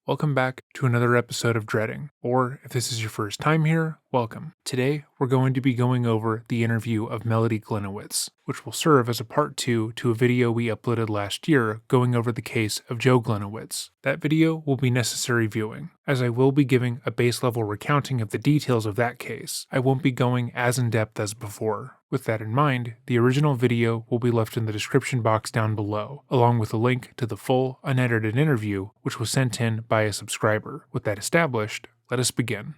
Welcome back to another episode of Dreading, or if this is your first time here, welcome. Today, we're going to be going over the interview of Melody Gliniewicz, which will serve as a part 2 to a video we uploaded last year going over the case of Joe Gliniewicz. That video will be necessary viewing, as I will be giving a base level recounting of the details of that case. I won't be going as in-depth as before. With that in mind, the original video will be left in the description box down below, along with a link to the full, unedited interview, which was sent in by a subscriber. With that established, let us begin.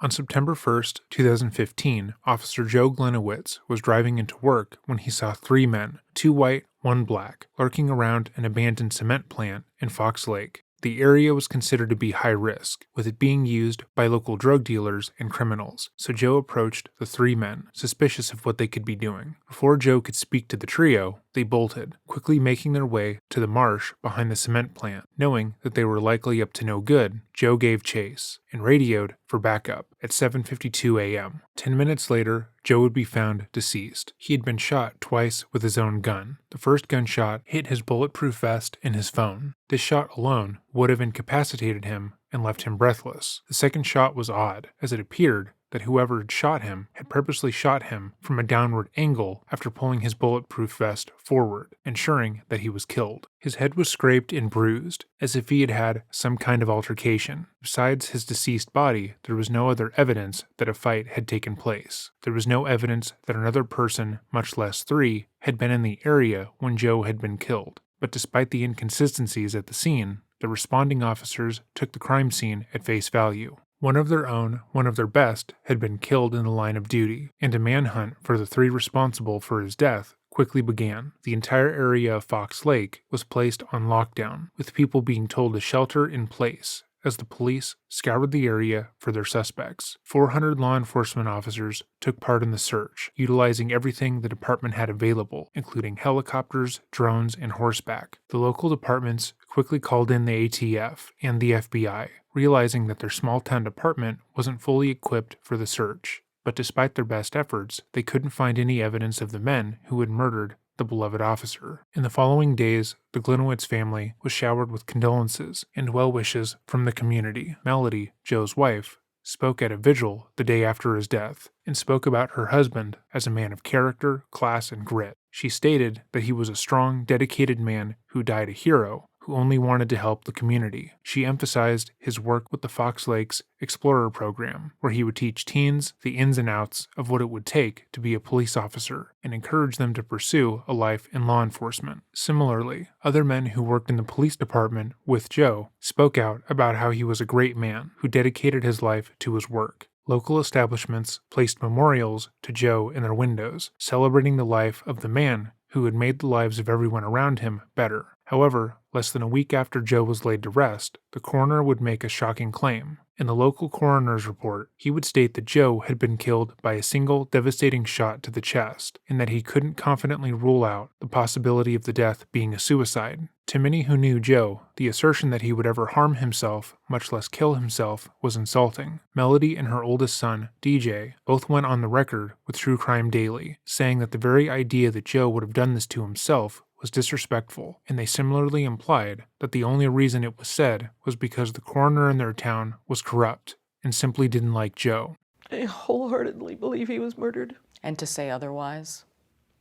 On September 1st, 2015, Officer Joe Gliniewicz was driving into work when he saw 3 men, 2 white, 1 black, lurking around an abandoned cement plant in Fox Lake. The area was considered to be high risk, with it being used by local drug dealers and criminals, so Joe approached the 3 men, suspicious of what they could be doing. Before Joe could speak to the trio, they bolted, quickly making their way to the marsh behind the cement plant. Knowing that they were likely up to no good, Joe gave chase and radioed for backup at 7:52 a.m. 10 minutes later, Joe would be found deceased. He had been shot twice with his own gun. The first gunshot hit his bulletproof vest and his phone. This shot alone would have incapacitated him and left him breathless. The second shot was odd, as it appeared that whoever had shot him had purposely shot him from a downward angle after pulling his bulletproof vest forward, ensuring that he was killed. His head was scraped and bruised, as if he had had some kind of altercation. Besides his deceased body, there was no other evidence that a fight had taken place. There was no evidence that another person, much less 3, had been in the area when Joe had been killed. But despite the inconsistencies at the scene, the responding officers took the crime scene at face value. One of their own, one of their best, had been killed in the line of duty, and a manhunt for the 3 responsible for his death quickly began. The entire area of Fox Lake was placed on lockdown, with people being told to shelter in place as the police scoured the area for their suspects. 400 law enforcement officers took part in the search, utilizing everything the department had available, including helicopters, drones, and horseback. The local departments quickly called in the ATF and the FBI, realizing that their small-town department wasn't fully equipped for the search. But despite their best efforts, they couldn't find any evidence of the men who had murdered the beloved officer. In the following days, the Gliniewicz family was showered with condolences and well wishes from the community. Melody, Joe's wife, spoke at a vigil the day after his death, and spoke about her husband as a man of character, class, and grit. She stated that he was a strong, dedicated man who died a hero, who only wanted to help the community. She emphasized his work with the Fox Lakes Explorer program, where he would teach teens the ins and outs of what it would take to be a police officer, and encourage them to pursue a life in law enforcement. Similarly, other men who worked in the police department with Joe spoke out about how he was a great man who dedicated his life to his work. Local establishments placed memorials to Joe in their windows, celebrating the life of the man who had made the lives of everyone around him better. However, less than a week after Joe was laid to rest, the coroner would make a shocking claim. In the local coroner's report, he would state that Joe had been killed by a single devastating shot to the chest, and that he couldn't confidently rule out the possibility of the death being a suicide. To many who knew Joe, the assertion that he would ever harm himself, much less kill himself, was insulting. Melody and her oldest son, DJ, both went on the record with True Crime Daily, saying that the very idea that Joe would have done this to himself was disrespectful, and they similarly implied that the only reason it was said was because the coroner in their town was corrupt and simply didn't like Joe. I wholeheartedly believe he was murdered. And to say otherwise?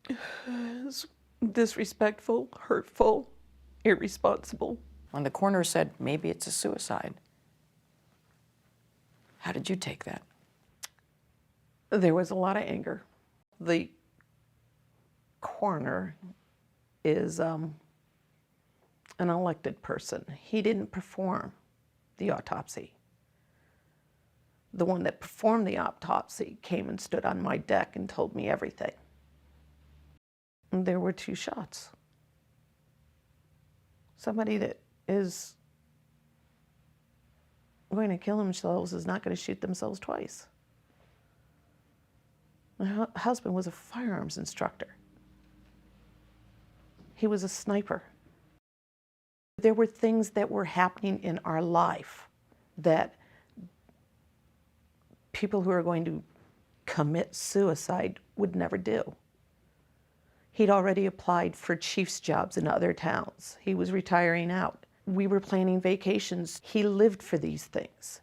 It's disrespectful, hurtful, irresponsible. When the coroner said maybe it's a suicide, how did you take that? There was a lot of anger. The coroner is an elected person. He didn't perform the autopsy. The one that performed the autopsy came and stood on my deck and told me everything. And there were 2 shots. Somebody that is going to kill themselves is not going to shoot themselves twice. My husband was a firearms instructor. He was a sniper. There were things that were happening in our life that people who are going to commit suicide would never do. He'd already applied for chief's jobs in other towns. He was retiring out. We were planning vacations. He lived for these things.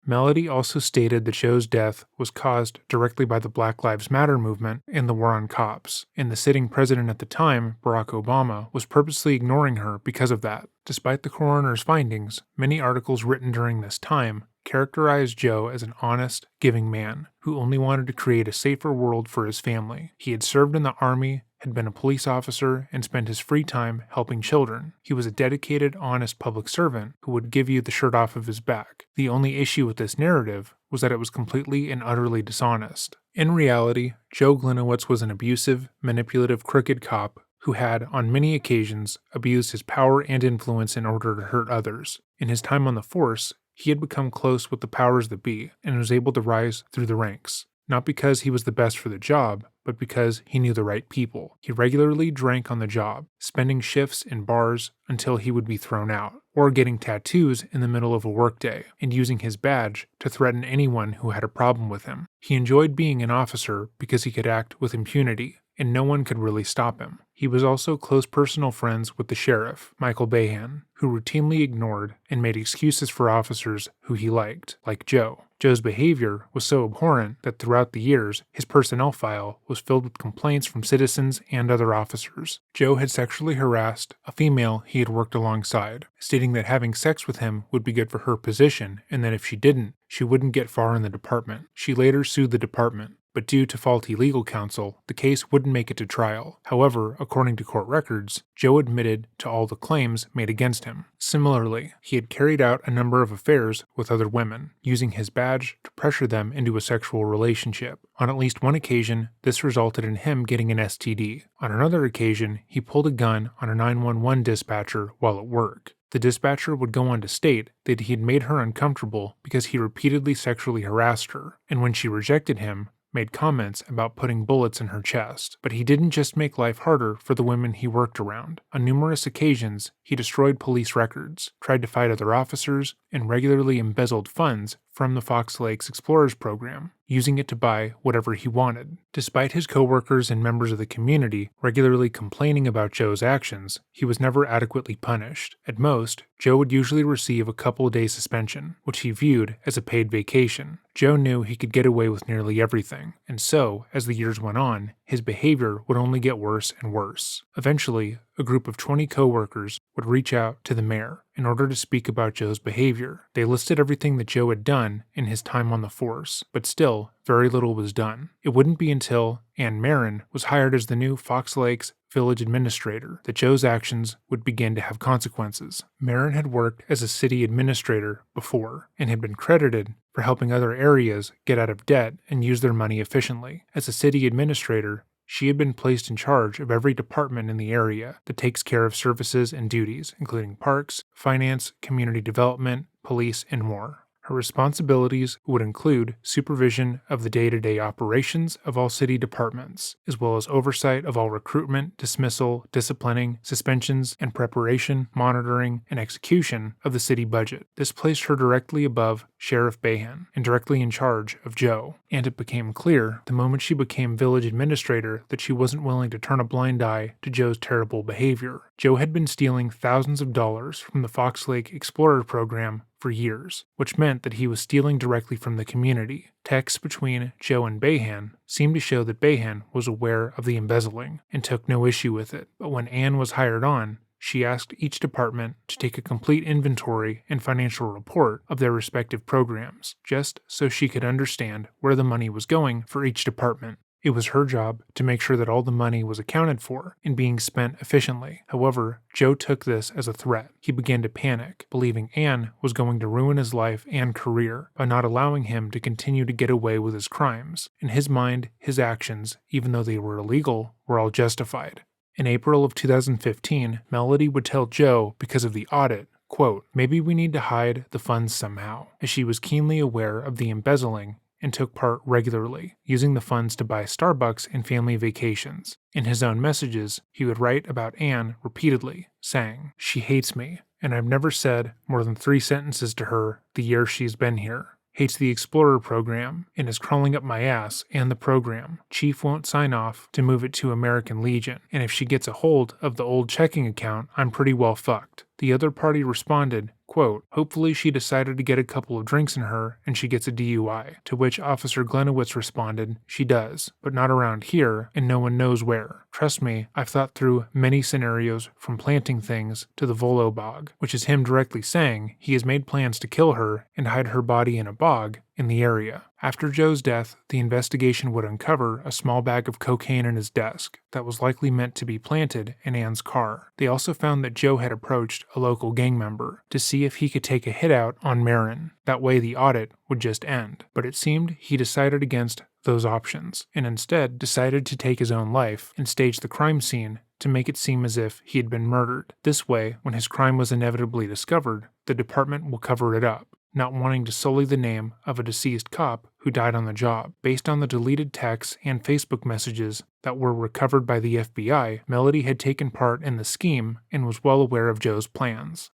Melody also stated that Joe's death was caused directly by the Black Lives Matter movement and the war on cops, and the sitting president at the time, Barack Obama, was purposely ignoring her because of that. Despite the coroner's findings, many articles written during this time characterized Joe as an honest, giving man who only wanted to create a safer world for his family. He had served in the Army, had been a police officer, and spent his free time helping children. He was a dedicated, honest public servant who would give you the shirt off of his back. The only issue with this narrative was that it was completely and utterly dishonest. In reality, Joe Gliniewicz was an abusive, manipulative, crooked cop who had, on many occasions, abused his power and influence in order to hurt others. In his time on the force, he had become close with the powers that be and was able to rise through the ranks. Not because he was the best for the job, but because he knew the right people. He regularly drank on the job, spending shifts in bars until he would be thrown out, or getting tattoos in the middle of a workday, and using his badge to threaten anyone who had a problem with him. He enjoyed being an officer because he could act with impunity, and no one could really stop him. He was also close personal friends with the sheriff, Michael Behan, who routinely ignored and made excuses for officers who he liked, like Joe. Joe's behavior was so abhorrent that throughout the years, his personnel file was filled with complaints from citizens and other officers. Joe had sexually harassed a female he had worked alongside, stating that having sex with him would be good for her position and that if she didn't, she wouldn't get far in the department. She later sued the department, but due to faulty legal counsel, the case wouldn't make it to trial. However, according to court records, Joe admitted to all the claims made against him. Similarly, he had carried out a number of affairs with other women, using his badge to pressure them into a sexual relationship. On at least one occasion, this resulted in him getting an STD. On another occasion, he pulled a gun on a 911 dispatcher while at work. The dispatcher would go on to state that he had made her uncomfortable because he repeatedly sexually harassed her, and when she rejected him, made comments about putting bullets in her chest. But he didn't just make life harder for the women he worked around. On numerous occasions, he destroyed police records, tried to fight other officers, and regularly embezzled funds from the Fox Lakes Explorers program, using it to buy whatever he wanted. Despite his coworkers and members of the community regularly complaining about Joe's actions, he was never adequately punished. At most, Joe would usually receive a couple-day suspension, which he viewed as a paid vacation. Joe knew he could get away with nearly everything, and so, as the years went on, his behavior would only get worse and worse. Eventually, a group of 20 coworkers would reach out to the mayor in order to speak about Joe's behavior. They listed everything that Joe had done in his time on the force, but still, very little was done. It wouldn't be until Ann Marin was hired as the new Fox Lakes village administrator that Joe's actions would begin to have consequences. Marin had worked as a city administrator before and had been credited for helping other areas get out of debt and use their money efficiently. As a city administrator, she had been placed in charge of every department in the area that takes care of services and duties, including parks, finance, community development, police, and more. Her responsibilities would include supervision of the day-to-day operations of all city departments, as well as oversight of all recruitment, dismissal, disciplining, suspensions, and preparation, monitoring, and execution of the city budget. This placed her directly above Sheriff Behan and directly in charge of Joe, and it became clear the moment she became village administrator that she wasn't willing to turn a blind eye to Joe's terrible behavior. Joe had been stealing thousands of dollars from the Fox Lake Explorer program for years, which meant that he was stealing directly from the community. Texts between Joe and Behan seemed to show that Behan was aware of the embezzling and took no issue with it. But when Ann was hired on, she asked each department to take a complete inventory and financial report of their respective programs, just so she could understand where the money was going for each department. It was her job to make sure that all the money was accounted for and being spent efficiently. However, Joe took this as a threat. He began to panic, believing Ann was going to ruin his life and career by not allowing him to continue to get away with his crimes. In his mind, his actions, even though they were illegal, were all justified. In April of 2015, Melody would tell Joe, because of the audit, quote, "Maybe we need to hide the funds somehow," as she was keenly aware of the embezzling and took part regularly, using the funds to buy Starbucks and family vacations. In his own messages, he would write about Ann repeatedly, saying, "She hates me, and I've never said more than 3 sentences to her the year she's been here. Hates the Explorer program and is crawling up my ass and the program. Chief won't sign off to move it to American Legion, and if she gets a hold of the old checking account, I'm pretty well fucked. The other party responded, quote, "Hopefully she decided to get a couple of drinks in her and she gets a DUI," to which Officer Gliniewicz responded, "She does, but not around here and no one knows where. Trust me, I've thought through many scenarios from planting things to the Volo bog," which is him directly saying he has made plans to kill her and hide her body in a bog in the area. After Joe's death, the investigation would uncover a small bag of cocaine in his desk that was likely meant to be planted in Ann's car. They also found that Joe had approached a local gang member to see if he could take a hit out on Marin. That way the audit would just end. But it seemed he decided against those options and instead decided to take his own life and stage the crime scene to make it seem as if he had been murdered. This way, when his crime was inevitably discovered, the department will cover it up, not wanting to sully the name of a deceased cop who died on the job. Based on the deleted texts and Facebook messages that were recovered by the FBI, Melody had taken part in the scheme and was well aware of Joe's plans.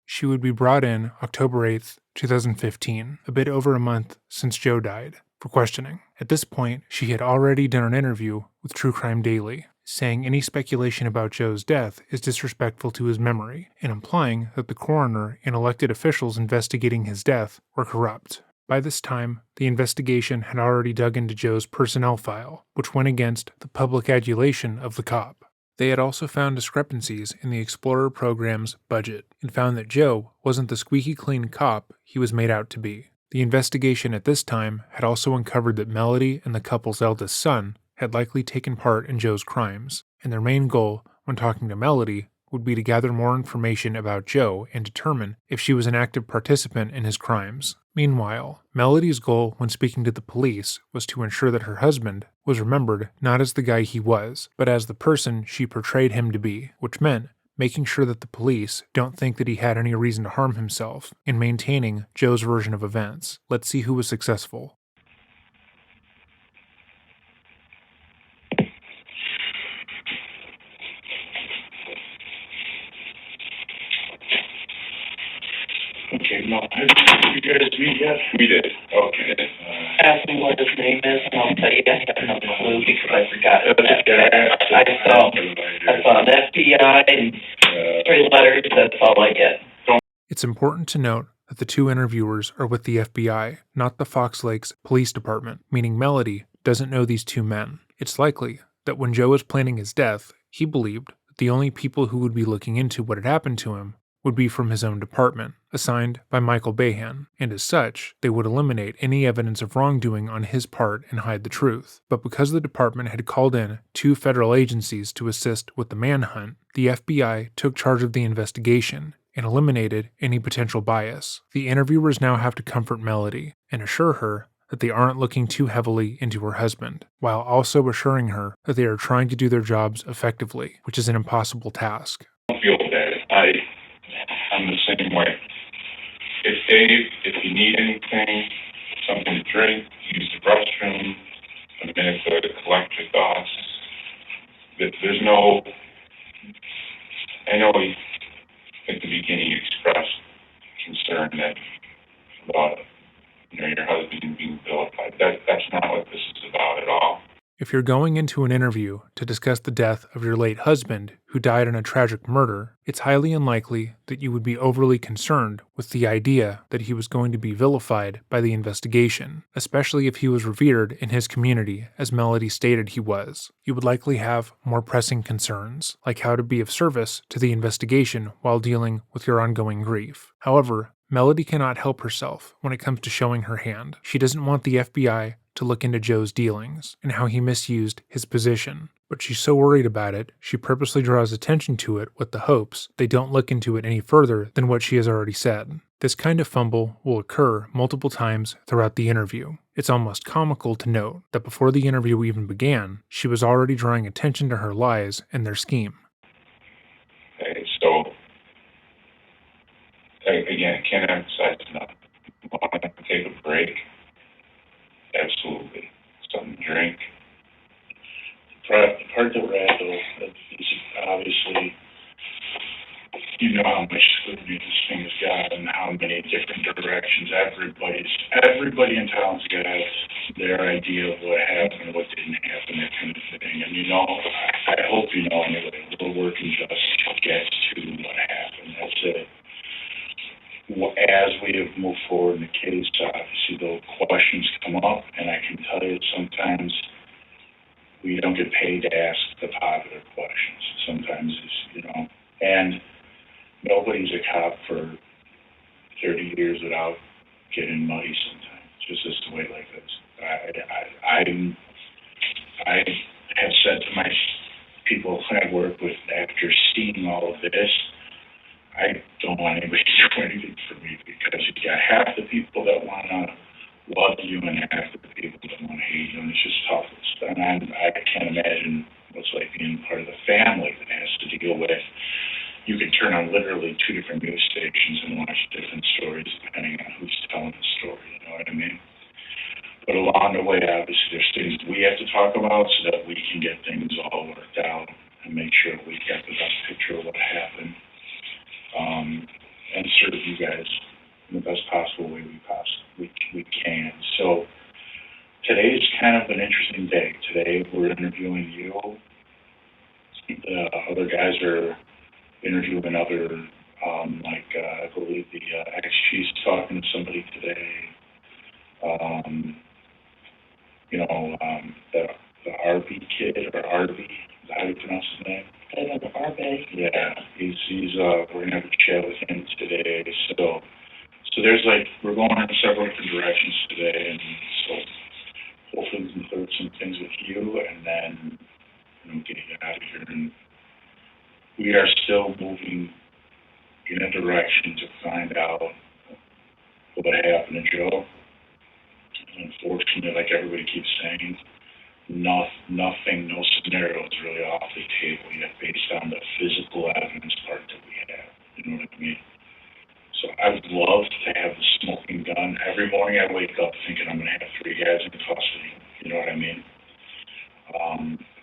She would be brought in October 8th, 2015, a bit over a month since Joe died, for questioning. At this point, she had already done an interview with True Crime Daily, saying any speculation about Joe's death is disrespectful to his memory, and implying that the coroner and elected officials investigating his death were corrupt. By this time, the investigation had already dug into Joe's personnel file, which went against the public adulation of the cop. They had also found discrepancies in the Explorer program's budget and found that Joe wasn't the squeaky clean cop he was made out to be. The investigation at this time had also uncovered that Melody and the couple's eldest son had likely taken part in Joe's crimes, and their main goal when talking to Melody would be to gather more information about Joe and determine if she was an active participant in his crimes. Meanwhile, Melody's goal when speaking to the police was to ensure that her husband was remembered not as the guy he was, but as the person she portrayed him to be, which meant making sure that the police don't think that he had any reason to harm himself, and maintaining Joe's version of events. Let's see who was successful. Okay, no, did you guys meet yet? We did. Okay. Ask me what his name is, and I'll tell you I have no clue because I forgot it. I saw an FBI and 3 letters, that's all I get. It's important to note that the 2 interviewers are with the FBI, not the Fox Lakes Police Department, meaning Melody doesn't know these 2 men. It's likely that when Joe was planning his death, he believed that the only people who would be looking into what had happened to him would be from his own department, assigned by Michael Behan, and as such, they would eliminate any evidence of wrongdoing on his part and hide the truth. But because the department had called in 2 federal agencies to assist with the manhunt, the FBI took charge of the investigation and eliminated any potential bias. The interviewers now have to comfort Melody and assure her that they aren't looking too heavily into her husband, while also assuring her that they are trying to do their jobs effectively, which is an impossible task. I don't feel bad. I'm the same way. If you need anything, something to drink, use the restroom, a minute to collect your thoughts. There's no, I know at the beginning you expressed concern that about your husband being vilified. That's not what this is about at all. If you're going into an interview to discuss the death of your late husband, who died in a tragic murder, it's highly unlikely that you would be overly concerned with the idea that he was going to be vilified by the investigation, especially if he was revered in his community, as Melody stated he was. You would likely have more pressing concerns, like how to be of service to the investigation while dealing with your ongoing grief. However, Melody cannot help herself when it comes to showing her hand. She doesn't want the FBI to look into Joe's dealings and how he misused his position. But she's so worried about it, she purposely draws attention to it with the hopes they don't look into it any further than what she has already said. This kind of fumble will occur multiple times throughout the interview. It's almost comical to note that before the interview even began, she was already drawing attention to her lies and their scheme. Okay, so, again, can't emphasize enough. Want to take a break? Absolutely. Something to drink. Part that rattle is obviously, you know how much scrutiny this thing has got and how many different directions. Everybody in town's got their idea of what happened, what didn't happen, that kind of thing. And I hope you know anyway, we're working just get to what happened. That's it. As we have moved forward in the case, obviously the questions come up, and I can tell you sometimes we don't get paid to ask the popular questions. Sometimes it's, and nobody's a cop for 30 years without getting muddy sometimes. It's just the way like this. I have said to my people I work with, after seeing all of this, I don't want anybody to do anything for me, because you got half the people that want to love you and half the people that want to hate you, and it's just tough. And I can't imagine what's like being part of the family that has to deal with. You can turn on literally 2 different news stations and watch different stories depending on who's telling the story, you know what I mean? But along the way, obviously, there's things we have to talk about so that we can get things all worked out and make sure we get the best picture of what happened, and serve you guys in the best possible way we can. So today's kind of an interesting day. Today we're interviewing you. The other guys are interviewing other, I believe the ex-chief's talking to somebody today. The RB kid, or RB, is that how you pronounce his name? RB. Yeah, he's we're gonna have a chat with him today. So there's we're going in several different directions today, and so hopefully we can clear some things with you, and then get you out of here. And we are still moving in a direction to find out what happened to Joe. Unfortunately, like everybody keeps saying, nothing, no scenario is really off the table yet based on the physical evidence part that we have. You know what I mean? So I would love to have the smoking gun. Every morning I wake up thinking I'm going to have 3 guys in custody. You know what I mean?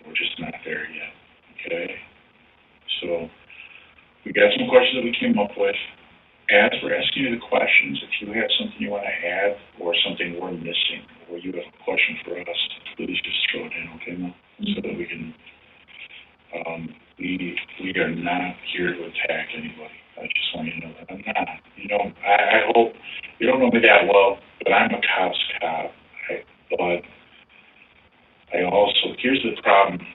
We're just not there yet. Okay? So we got some questions that we came up with. As we're asking you the questions, if you have something you want to add or something we're missing, or you have a question for us, please just throw it in, okay, Mom? So that we can, we are not here to attack anybody. I just want you to know that I'm not. I hope you don't know me that well, but I'm a cop's cop. But I also, here's the problem.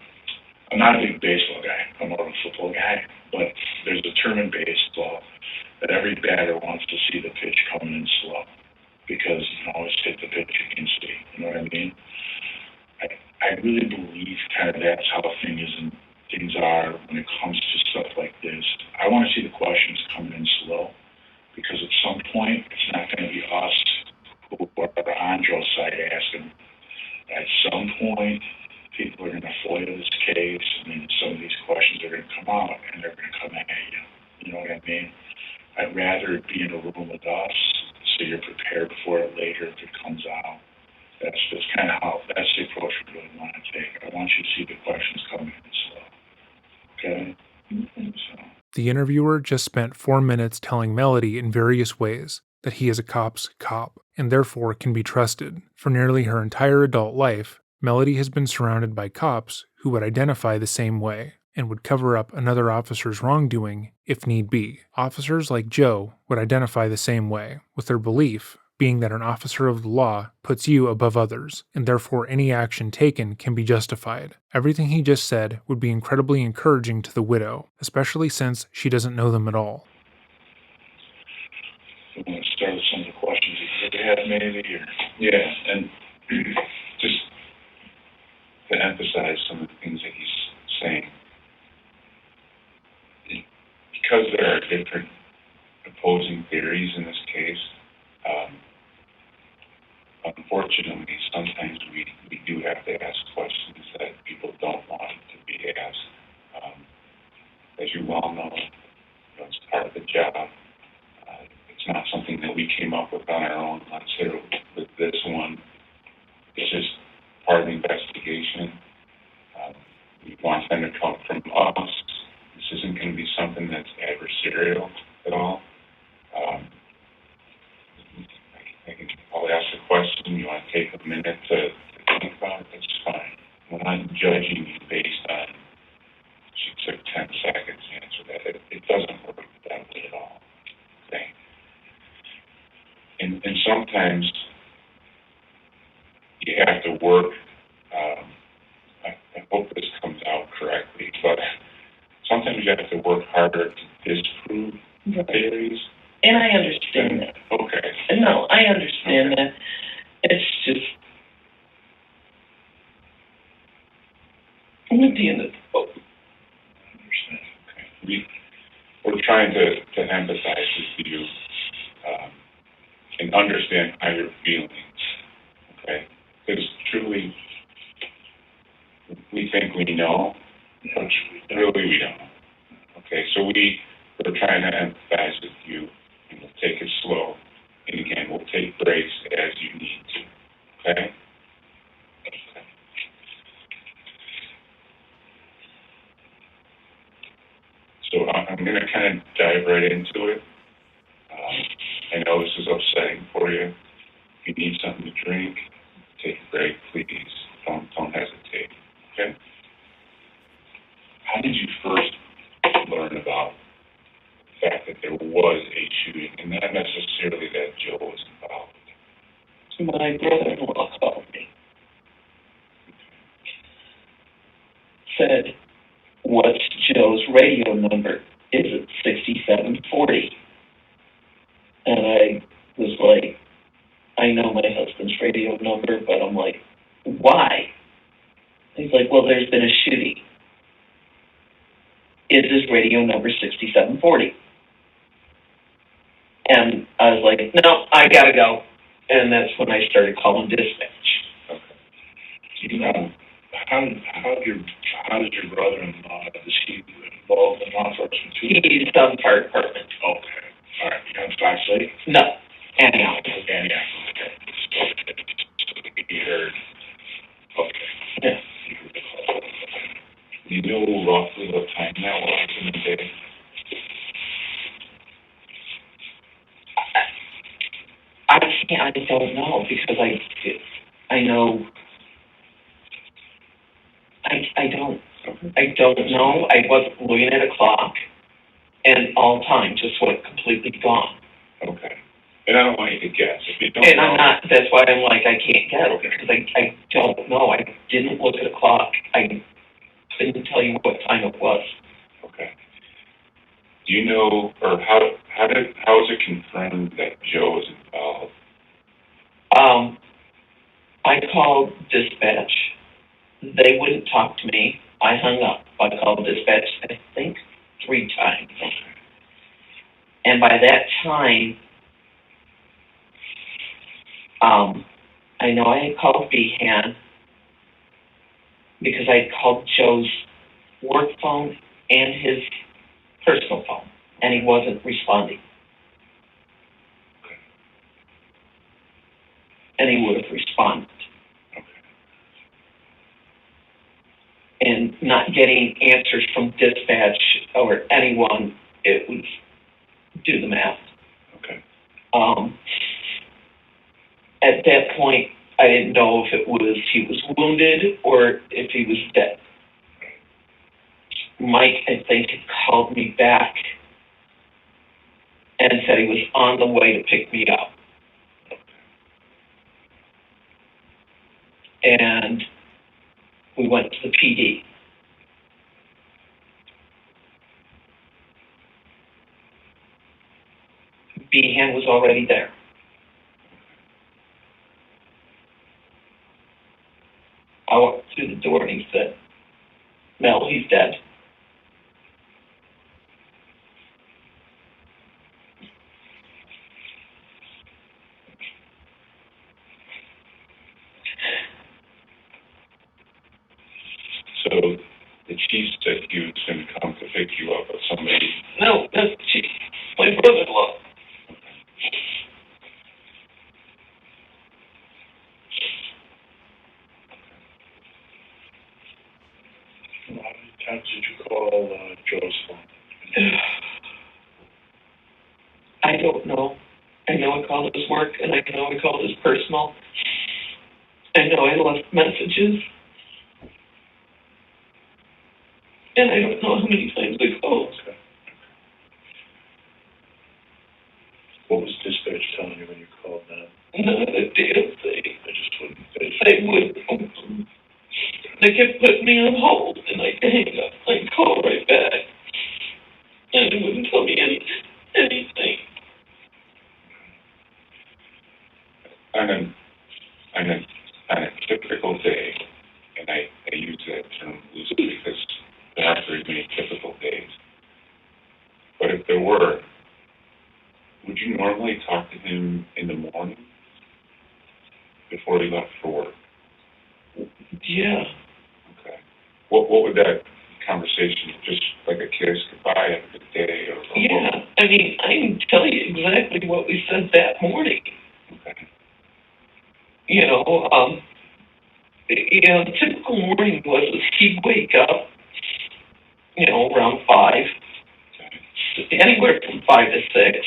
I'm not a big baseball guy. I'm more of a football guy. But there's a term in baseball that every batter wants to see the pitch coming in slow, because you can always hit the pitch you can see. You know what I mean? I really believe kind of that's how things are when it comes to stuff like this. I want to see the questions coming in slow, because at some point it's not going to be us who are on Joe's side asking. At some point, people are going to FOIA this case, and then some of these questions are going to come out, and they're going to come at you. You know what I mean? I'd rather be in a room with us so you're prepared for it later if it comes out. That's kind of that's the approach we really want to take. I want you to see the questions coming in slow. Okay? So. The interviewer just spent 4 minutes telling Melody in various ways that he is a cop's cop, and therefore can be trusted. For nearly her entire adult life, Melody has been surrounded by cops who would identify the same way and would cover up another officer's wrongdoing if need be. Officers like Joe would identify the same way, with their belief being that an officer of the law puts you above others, and therefore any action taken can be justified. Everything he just said would be incredibly encouraging to the widow, especially since she doesn't know them at all. I'm going to start with some of the questions that you had, maybe? Or? Yeah, and just to emphasize some of the things that he's saying, because there are different opposing theories in this case, unfortunately, sometimes we do have to ask questions that people don't want to be asked. As you well know, it's part of the job. It's not something that we came up with on our own. Let's say with this one, it's just part of the investigation. We want them to come from us. This isn't going to be something that's adversarial at all. I'll ask a question. You want to take a minute to think about it? That's fine. We're not judging you based on she took 10 seconds to answer that. and sometimes you have to work, I hope this comes out correctly, but sometimes you have to work harder to disprove theories. And I understand that. Okay. No, I understand Okay. that. It's just, I'm at the end of the boat. Okay. We're trying to empathize with you and understand how you're feeling, okay? Because truly, we think we know, but really we don't. Okay, so we're trying to empathize with you, and we'll take it slow. And again, we'll take breaks as you need to, okay? So I'm going to kind of dive right into it. I know this is upsetting for you. If you need something to drink, take a break, please. Don't hesitate, okay? How did you first learn about the fact that there was a shooting, and not necessarily that Joe was involved? So my brother-in-law called me. Said, what's Joe's radio number? Is it 6740? And I was like, I know my husband's radio number, but I'm like, why? He's like, well, there's been a shooting. Is his radio number 6740? And I was like, no, I gotta go. And that's when I started calling dispatch. Okay. How did your brother-in-law, is he involved in law enforcement too? He's on the fire department. Okay. All right. You on Fox Lake? No, anyhow. Yeah. Okay. You heard. Okay. Yeah. You know roughly what time that was in the day? I don't know because I know. I don't know. I wasn't looking at a clock, and all time just went completely gone. Okay. And I don't want you to guess. If you don't And know, I'm not. That's why I'm like I can't guess because I don't know. I didn't look at a clock. I couldn't tell you what time it was. okay. Do you know, or how is it confirmed that Joe was involved? I called dispatch. They wouldn't talk to me. I hung up. I called dispatch, I think, 3 times. And by that time, I know I had called Behan because I had called Joe's work phone and his personal phone, and he wasn't responding. And he would have responded. And not getting answers from dispatch or anyone, it was do the math. Okay. At that point, I didn't know if it was he was wounded or if he was dead. Mike, I think, had called me back and said he was on the way to pick me up. And we went to the PD. Behan was already there. I walked through the door and he said, Mel, he's dead. So the chief said he was going to come to pick you up, but somebody. No, that's Chief, my brother-in-law. How many times did you call Joe's phone? I don't know. I know I called his work, and I know I called his personal. I know I left messages. And I don't know how many times I called. Okay. What was dispatch message telling you when you called them? Not a damn thing. I just wouldn't say. They would. They kept putting me on hold, and I'd hang up. I'd call right back, and they wouldn't tell me anything. On a typical day, and I use that term loosely because there aren't very many typical days, but if there were, would you normally talk to him in the morning before he left for work? Yeah. Okay. What would that conversation, just like a kiss goodbye, have a good day, or Yeah. I mean, I can tell you exactly what we said that morning. Okay. You know, the typical morning was he'd wake up, around 5, anywhere from 5 to 6.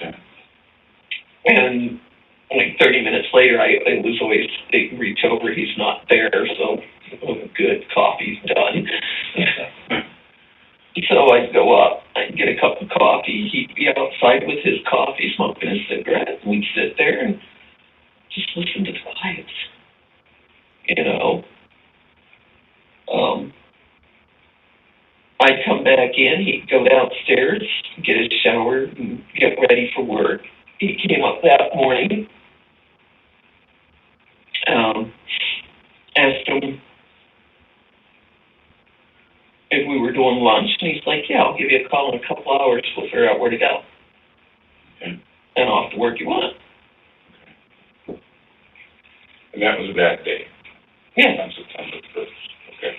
Okay. And like 30 minutes later, I was always, they reach over, he's not there, so good, coffee's done. So I'd go up, I'd get a cup of coffee, he'd be outside with his coffee, smoking a cigarette, and we'd sit there and just listen to the vibes, I'd come back in, he'd go downstairs, get a shower, and get ready for work. He came up that morning, asked him if we were doing lunch, and he's like, yeah, I'll give you a call in a couple hours, we'll figure out where to go. Okay. And off to work you went. And that was that day, Yeah. on September 1st. Okay.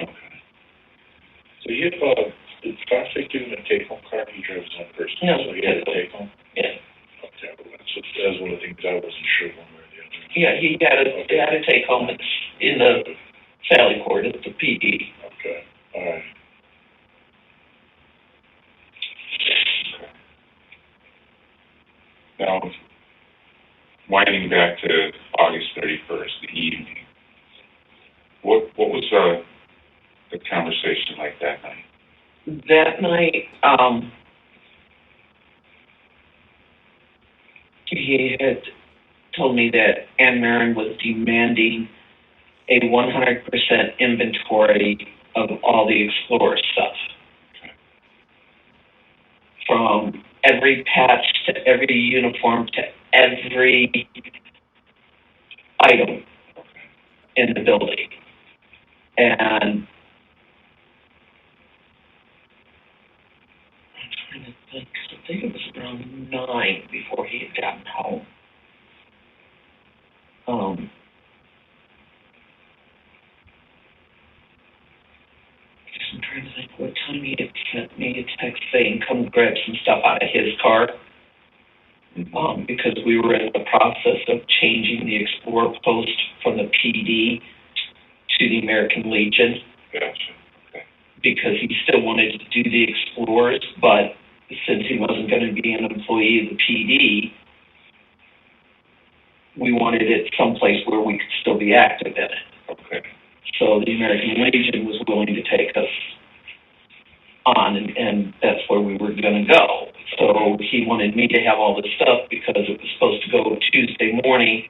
Okay. So did Foxley give him a take-home car? He drove his own person. No. So he had a take-home? Yeah. Okay, well, that's one of the things I wasn't sure one way or the other. Yeah, he had to take home in the Sally Port at the PD. Okay, all right. Now, winding back to August 31st, the evening, what was the conversation like that night? That night, he had told me that Ann Marin was demanding a 100% inventory of all the Explorer stuff. From every patch to every uniform to every item in the building. And I'm trying to think, 'cause I think it was around 9 before he had gotten home. I'm trying to think what time he had sent me a text saying, come grab some stuff out of his car. Because we were in the process of changing the Explorer post from the PD to the American Legion. Gotcha. Okay. Because he still wanted to do the Explorers, but since he wasn't going to be an employee of the PD, we wanted it someplace where we could still be active in it. Okay. So the American Legion was willing to take us on, and that's where we were going to go. So he wanted me to have all this stuff because it was supposed to go Tuesday morning.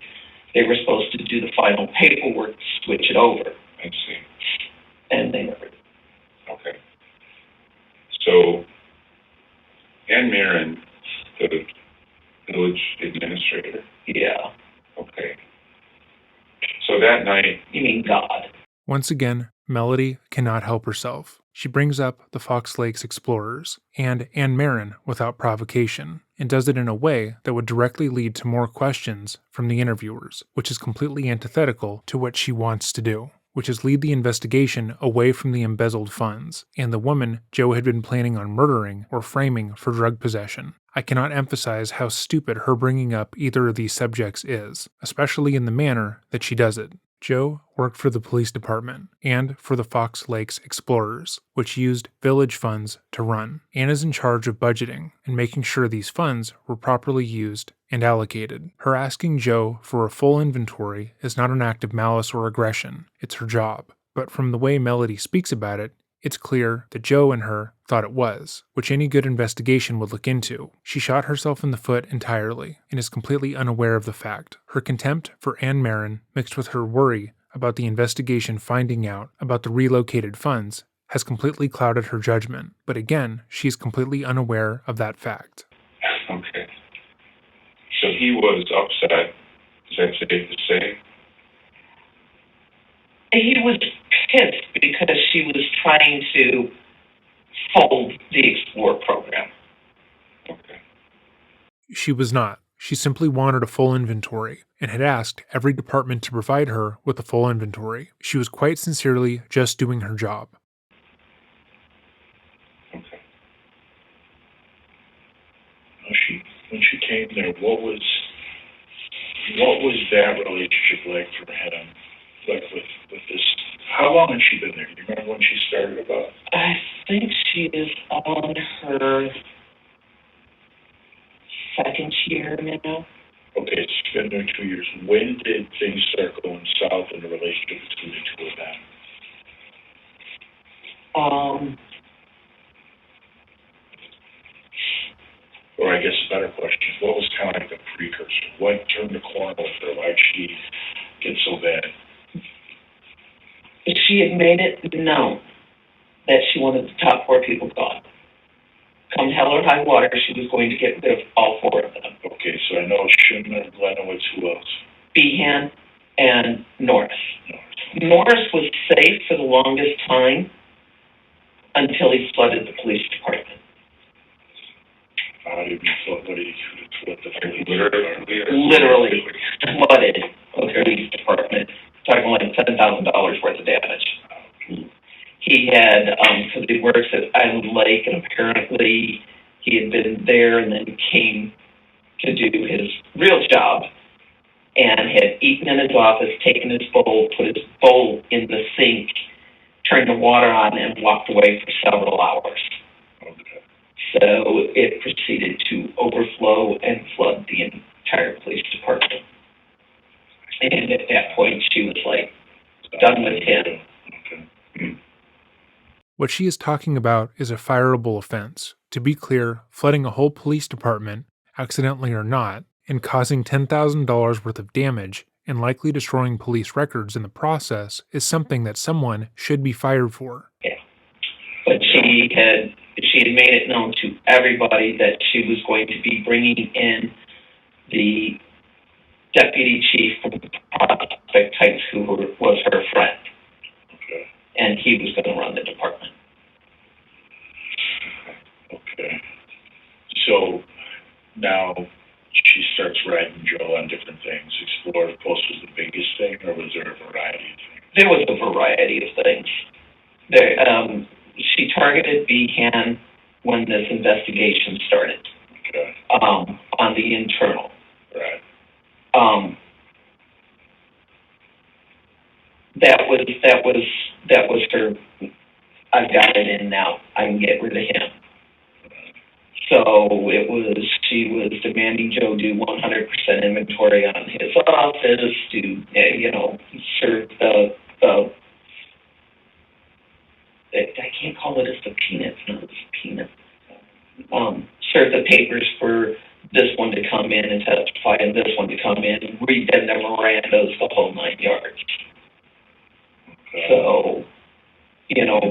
They were supposed to do the final paperwork to switch it over. I see. And they never did. Okay. So, Ann Marin, the village administrator? Yeah. Okay. So that night... You mean God. Once again, Melody cannot help herself. She brings up the Fox Lakes Explorers and Ann Marin without provocation, and does it in a way that would directly lead to more questions from the interviewers, which is completely antithetical to what she wants to do, which is lead the investigation away from the embezzled funds and the woman Joe had been planning on murdering or framing for drug possession. I cannot emphasize how stupid her bringing up either of these subjects is, especially in the manner that she does it. Joe worked for the police department and for the Fox Lakes Explorers, which used village funds to run, and is in charge of budgeting and making sure these funds were properly used and allocated. Her asking Joe for a full inventory is not an act of malice or aggression, it's her job. But from the way Melody speaks about it, It's clear that Joe and her thought it was, which any good investigation would look into. She shot herself in the foot entirely and is completely unaware of the fact. Her contempt for Anne Marin, mixed with her worry about the investigation finding out about the relocated funds, has completely clouded her judgment. But again, she is completely unaware of that fact. Okay. So he was upset. Is that safe to say? He was pissed because she was trying to fold the Explore program. Okay. She was not. She simply wanted a full inventory and had asked every department to provide her with a full inventory. She was quite sincerely just doing her job. Okay. When she came there, what was that relationship like for him? Like with this, how long had she been there? Do you remember when she started about? I think she is on her second year now. Okay, so she's been there 2 years. When did things start going south in the relationship between the two of them? Or I guess a better question is, what was kind of like the precursor? What turned the corner with her? Why'd she get so bad? She had made it known that she wanted the top 4 people gone. Come hell or high water, she was going to get rid of all 4 of them. Okay, so I know Schindler, Gliniewicz, who else? Behan and Norris. Norris was safe for the longest time until he flooded the police department. How did he flood? What did he flood the police Literally. department? Literally flooded the police department, talking like $10,000 worth of damage. He had, because he works at Island Lake, and apparently he had been there and then came to do his real job and had eaten in his office, taken his bowl, put his bowl in the sink, turned the water on, and walked away for several hours. Okay. So it proceeded to overflow and flood the entire police department. And at that point, she was like, done with him. Okay. What she is talking about is a fireable offense. To be clear, flooding a whole police department, accidentally or not, and causing $10,000 worth of damage and likely destroying police records in the process is something that someone should be fired for. Yeah. But she had made it known to everybody that she was going to be bringing in the deputy chief from Prospect Heights, who was her friend, Okay. and he was going to run the department. Okay. So now she starts writing Joe on different things. Explore, of course, was the biggest thing, or was there a variety of things? There was a variety of things. She targeted Behan when this investigation started, Okay. on the internal. Right. That was her. I've got it in now. I can get rid of him. So she was demanding Joe do 100% inventory on his office, to serve I can't call it a subpoena. It's not a subpoena. Serve the papers for this one to come in and testify, and this one to come in and read the memorandas, the whole 9 yards. Okay. So,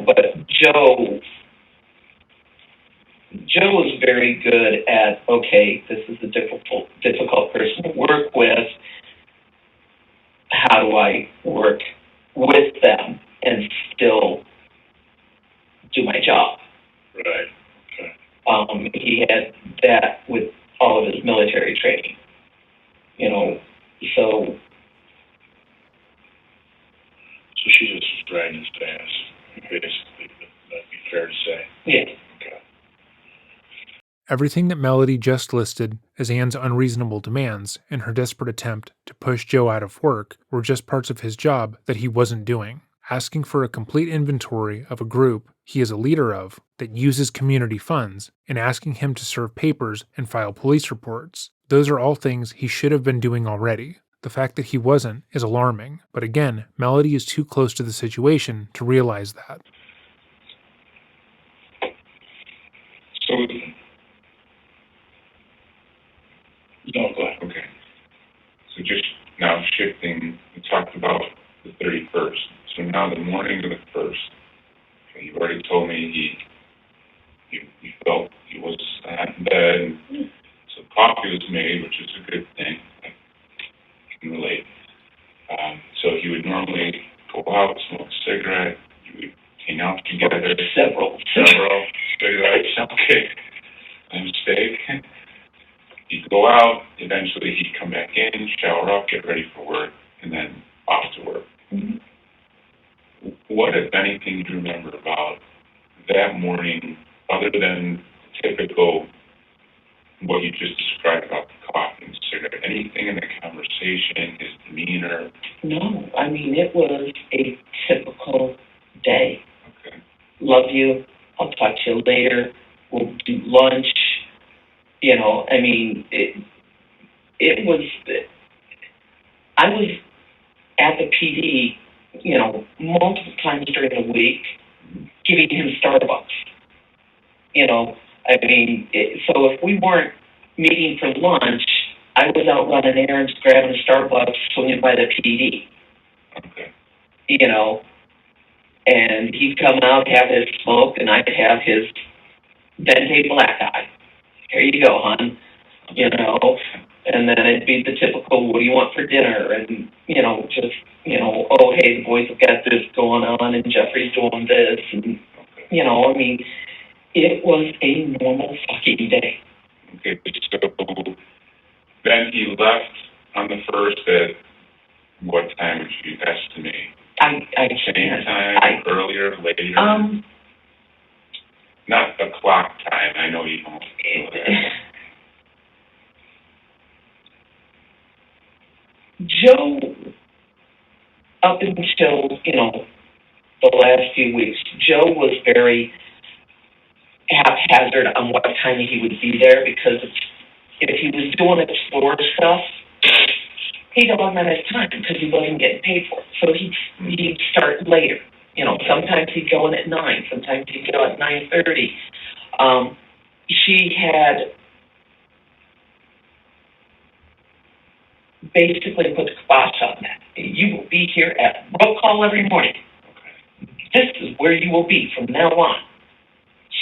but Joe is very good at, okay, this is a difficult person to work with. How do I work with them and still do my job? Right. Okay. He had that with all of his military training, so. So she just was dragging his ass, basically. That'd be fair to say. Yeah. Okay. Everything that Melody just listed as Anne's unreasonable demands and her desperate attempt to push Joe out of work were just parts of his job that he wasn't doing. Asking for a complete inventory of a group he is a leader of that uses community funds and asking him to serve papers and file police reports. Those are all things he should have been doing already. The fact that he wasn't is alarming, but again, Melody is too close to the situation to realize that. shifting, we talked about the 31st. So now the morning of the 1st, he already told me he felt he was in bed. So coffee was made, which is a good thing. I can relate. So he would normally go out, smoke a cigarette. We would hang out together. Several cigarettes. Okay. My mistake. He'd go out. Eventually, he'd come back in, shower up, get ready for work, and then off to work. Mm-hmm. What, if anything, do you remember about that morning, other than typical what you just described about the coffee and cigarette? Anything in the conversation, his demeanor? No, I mean, it was a typical day. Okay. Love you. I'll talk to you later. We'll do lunch. You know, I mean, it was, I was at the PD, you know, multiple times during the week, giving him Starbucks. You know, I mean, so if we weren't meeting for lunch, I was out running errands, grabbing a Starbucks, swinging by the PD. Okay. You know, and he'd come out, have his smoke, and I'd have his Vente black eye. Here you go, hon. You know, and then it'd be the typical, what do you want for dinner? And, you know, just, you know, oh, hey, the boys have got this going on, and Jeffrey's doing this. And, you know, I mean, it was a normal fucking day. Okay, so then he left on the 1st at what time would you estimate? Same time, earlier, later? Not the clock time. I know you don't know that. Joe, up until, you know, the last few weeks, Joe was very haphazard on what time he would be there, because if he was doing explorer stuff, he don't have his time because he wasn't getting paid for it. So he'd start later. You know, sometimes he'd go in at 9, sometimes he'd go at 9:30. She had basically put the kibosh on that. You will be here at roll call every morning. This is where you will be from now on.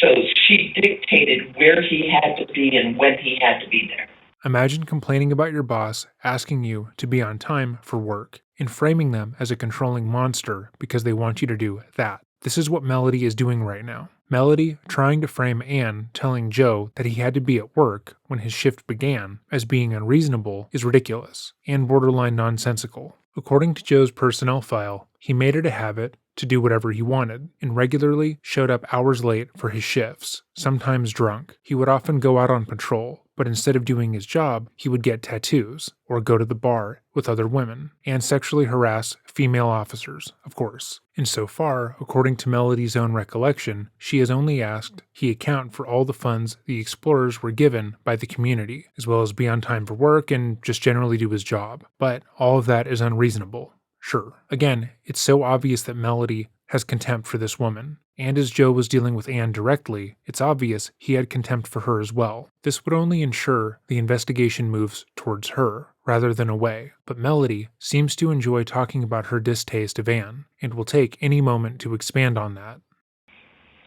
So she dictated where he had to be and when he had to be there. Imagine complaining about your boss asking you to be on time for work and framing them as a controlling monster because they want you to do that. This is what Melody is doing right now. Melody trying to frame Ann telling Joe that he had to be at work when his shift began as being unreasonable is ridiculous and borderline nonsensical. According to Joe's personnel file, he made it a habit to do whatever he wanted and regularly showed up hours late for his shifts, sometimes drunk. He would often go out on patrol, but instead of doing his job, he would get tattoos or go to the bar with other women and sexually harass female officers, of course. And so far, according to Melody's own recollection, she has only asked he account for all the funds the explorers were given by the community, as well as be on time for work and just generally do his job. But all of that is unreasonable. Sure. Again, it's so obvious that Melody has contempt for this woman. And as Joe was dealing with Ann directly, it's obvious he had contempt for her as well. This would only ensure the investigation moves towards her, rather than away. But Melody seems to enjoy talking about her distaste of Ann, and will take any moment to expand on that.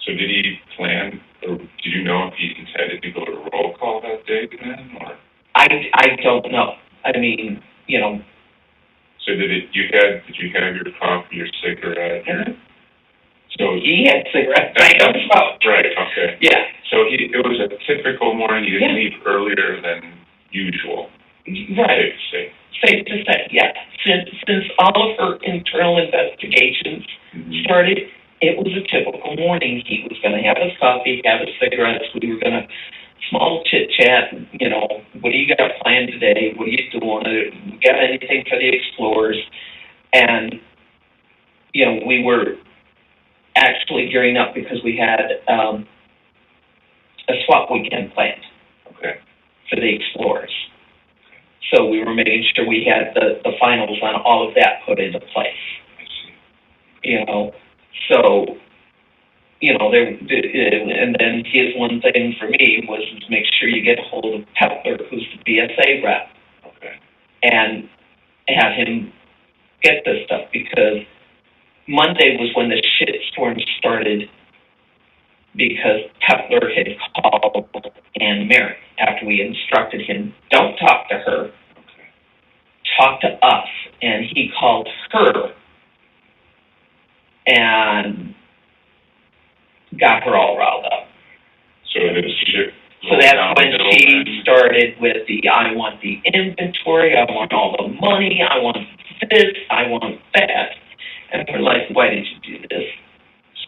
So did he plan, or do you know if he intended to go to roll call that day then, or? I don't know. I mean, you know. So did you have your coffee, your cigarette? Mm-hmm. So he had cigarettes. I don't smoke. Right. Okay. Yeah. So it was a typical morning. You didn't leave earlier than usual. Right. Safe to say. Safe to say. Yeah. Since all of her internal investigations started, it was a typical morning. He was going to have his coffee, have his cigarettes. We were going to small chit chat. You know, what do you got planned today? What are you doing? Got anything for the explorers? And you know, we were actually gearing up because we had a swap weekend planned for the explorers. So we were making sure we had the finals on all of that put into place. You know, so, you know, and then his one thing for me was to make sure you get a hold of Pepler, who's the BSA rep. And have him get this stuff, because Monday was when the shitstorm started, because Pepler had called Ann Merritt after we instructed him, don't talk to her, talk to us. And he called her and got her all riled up. So it is shit. So that's when she started with I want the inventory, I want all the money, I want this, I want that. And we're like, why did you do this?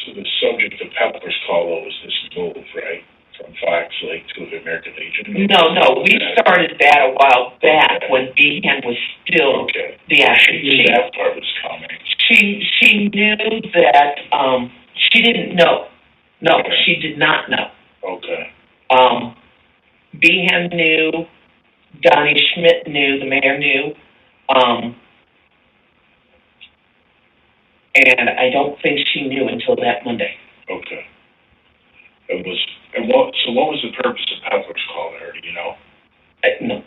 So the subject of Pepper's call though was this move, right? From Fox Lake to the American Legion? No, we started that a while back when Behan was still the acting chief. That part was coming. She knew that, she didn't know. No, she did not know. Okay. Behan knew, Donnie Schmidt knew, the mayor knew, and I don't think she knew until that Monday. Okay. What was the purpose of Pepper's call there, do you know? No,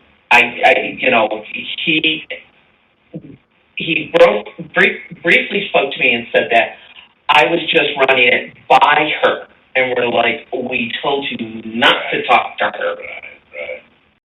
he briefly spoke to me and said that I was just running it by her. And we're like, we told you not to talk to her. Right.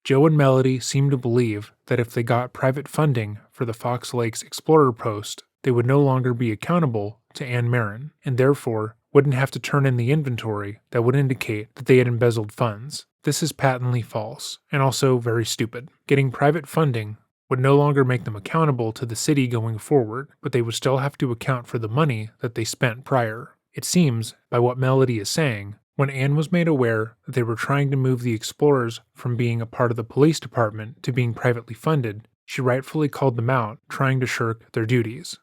Joe and Melody seemed to believe that if they got private funding for the Fox Lakes Explorer post, they would no longer be accountable to Ann Marin, and therefore wouldn't have to turn in the inventory that would indicate that they had embezzled funds. This is patently false, and also very stupid. Getting private funding would no longer make them accountable to the city going forward, but they would still have to account for the money that they spent prior. It seems, by what Melody is saying, when Ann was made aware that they were trying to move the Explorers from being a part of the police department to being privately funded, she rightfully called them out, trying to shirk their duties.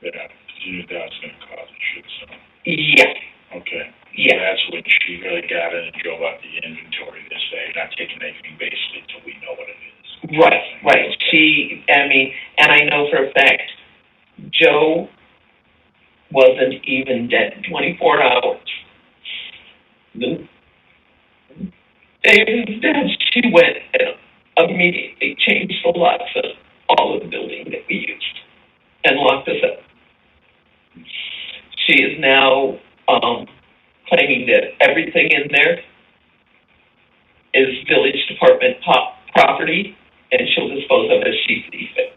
Yeah, because you knew that was going to cause a shitstorm. Yeah. Okay. Yeah. That's when she really got in and drove out the inventory this day, not taking anything basically until we know what it is. Right. And I know for a fact, Joe wasn't even dead 24 hours. The she went and immediately changed the locks of all of the building that we used and locked us up. She is now claiming that everything in there is village department property, and she'll dispose of it as she sees fit.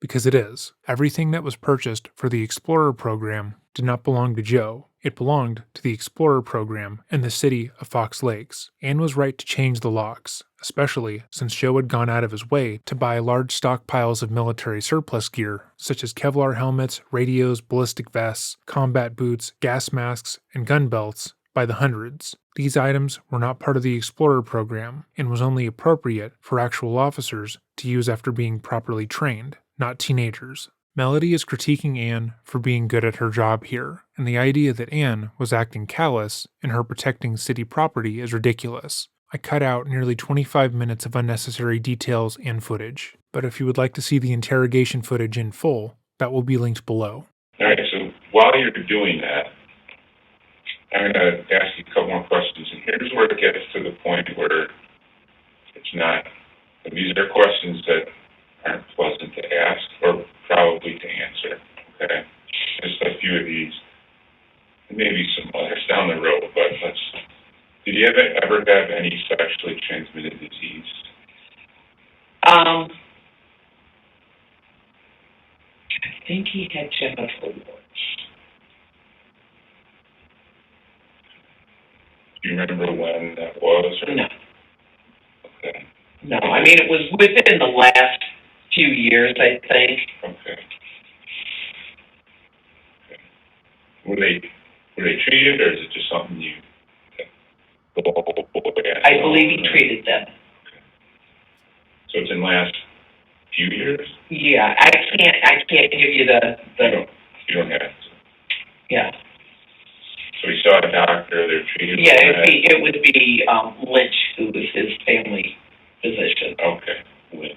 Because it is. Everything that was purchased for the Explorer program did not belong to Joe. It belonged to the Explorer program and the city of Fox Lakes. Ann was right to change the locks, especially since Joe had gone out of his way to buy large stockpiles of military surplus gear, such as Kevlar helmets, radios, ballistic vests, combat boots, gas masks, and gun belts, by the hundreds. These items were not part of the Explorer program and was only appropriate for actual officers to use after being properly trained, not teenagers. Melody is critiquing Ann for being good at her job here, and the idea that Ann was acting callous in her protecting city property is ridiculous. I cut out nearly 25 minutes of unnecessary details and footage, but if you would like to see the interrogation footage in full, that will be linked below. All right, so while you're doing that, I'm going to ask you a couple more questions, and here's where it gets to the point where it's not, these are questions that aren't pleasant to ask or probably to answer, okay? Just a few of these, maybe some others down the road, but did you ever have any sexually transmitted disease? I think he had genital warts. Do you remember when that was? Or? No. Okay. No, I mean, it was within the last few years, I think. Okay. Were they treated, or is it just something you? I believe he treated them. Okay. So it's in the last few years? Yeah, I can't give you the. You don't have to. Yeah. So he saw a doctor. They're treated. Yeah, it would be Lynch, who was his family physician. Okay, Lynch.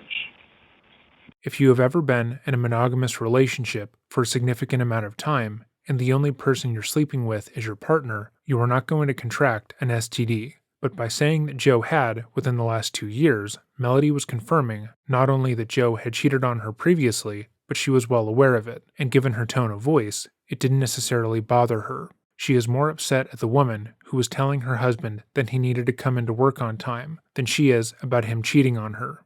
If you have ever been in a monogamous relationship for a significant amount of time, and the only person you're sleeping with is your partner, you are not going to contract an STD. But by saying that Joe had, within the last 2 years, Melody was confirming not only that Joe had cheated on her previously, but she was well aware of it, and given her tone of voice, it didn't necessarily bother her. She is more upset at the woman who was telling her husband that he needed to come into work on time than she is about him cheating on her.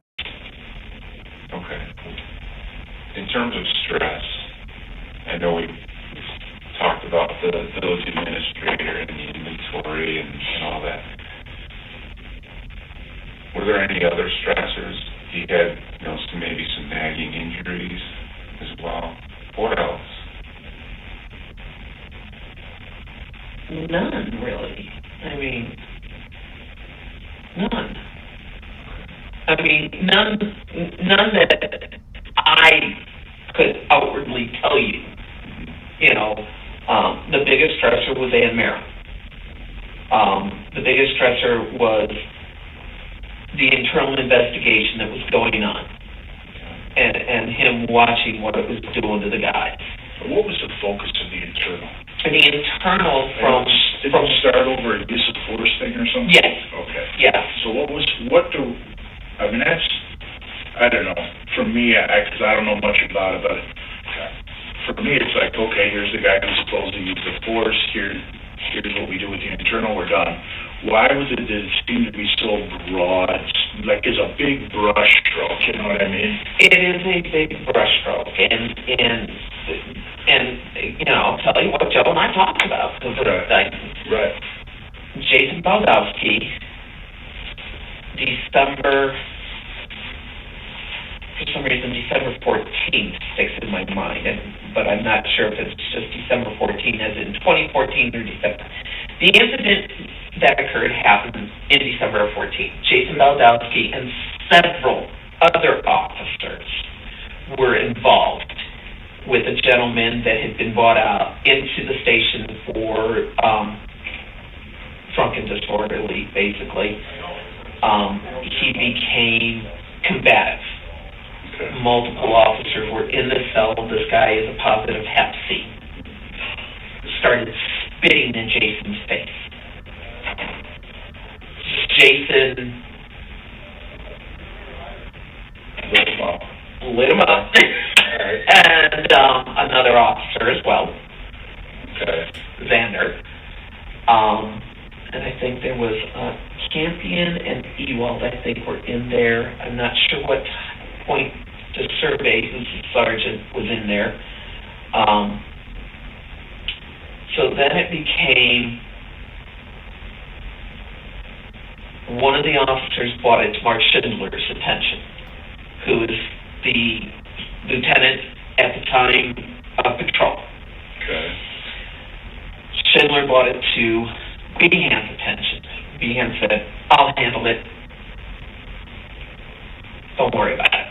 Okay. In terms of stress, I know we talked about the village administrator and the inventory and all that. Were there any other stressors? He had, maybe some nagging injuries as well. What else? None, really. I mean, none. I mean, none that I could outwardly tell you. The biggest stressor was Ann Mara. The biggest stressor was the internal investigation that was going on, and him watching what it was doing to the guys. What was the focus of the internal? And the internal from Did you start over a use of force thing or something? Yes. Okay. Yeah. So that's, I don't know, for me, because I don't know much about it, but for me it's like, okay, here's the guy who's supposed to use the force, here's what we do with the internal, we're done. Why did it seem to be so broad, like it's a big brush stroke, you know what I mean? It is a big brushstroke, and I'll tell you what Joe and I talked about. Right. Jason Baldowski, for some reason, December 14th sticks in my mind, but I'm not sure if it's just December 14th as in 2014 or December. The incident that occurred happened in December of 14. Jason Baldowski and several other officers were involved with a gentleman that had been brought out into the station for drunk and disorderly, basically. He became combative. Okay. Multiple officers were in the cell. This guy is a positive Hep C. Started spitting in Jason's face. Jason lit him up. And another officer as well. Okay. Xander. And I think there was Campion and Ewald, I think, were in there. I'm not sure what point the survey, who's the sergeant, was in there. So then it became, one of the officers brought it to Mark Schindler's attention, who is the lieutenant at the time of patrol. Okay. Schindler brought it to Behan's attention. Behan said, "I'll handle it. Don't worry about it."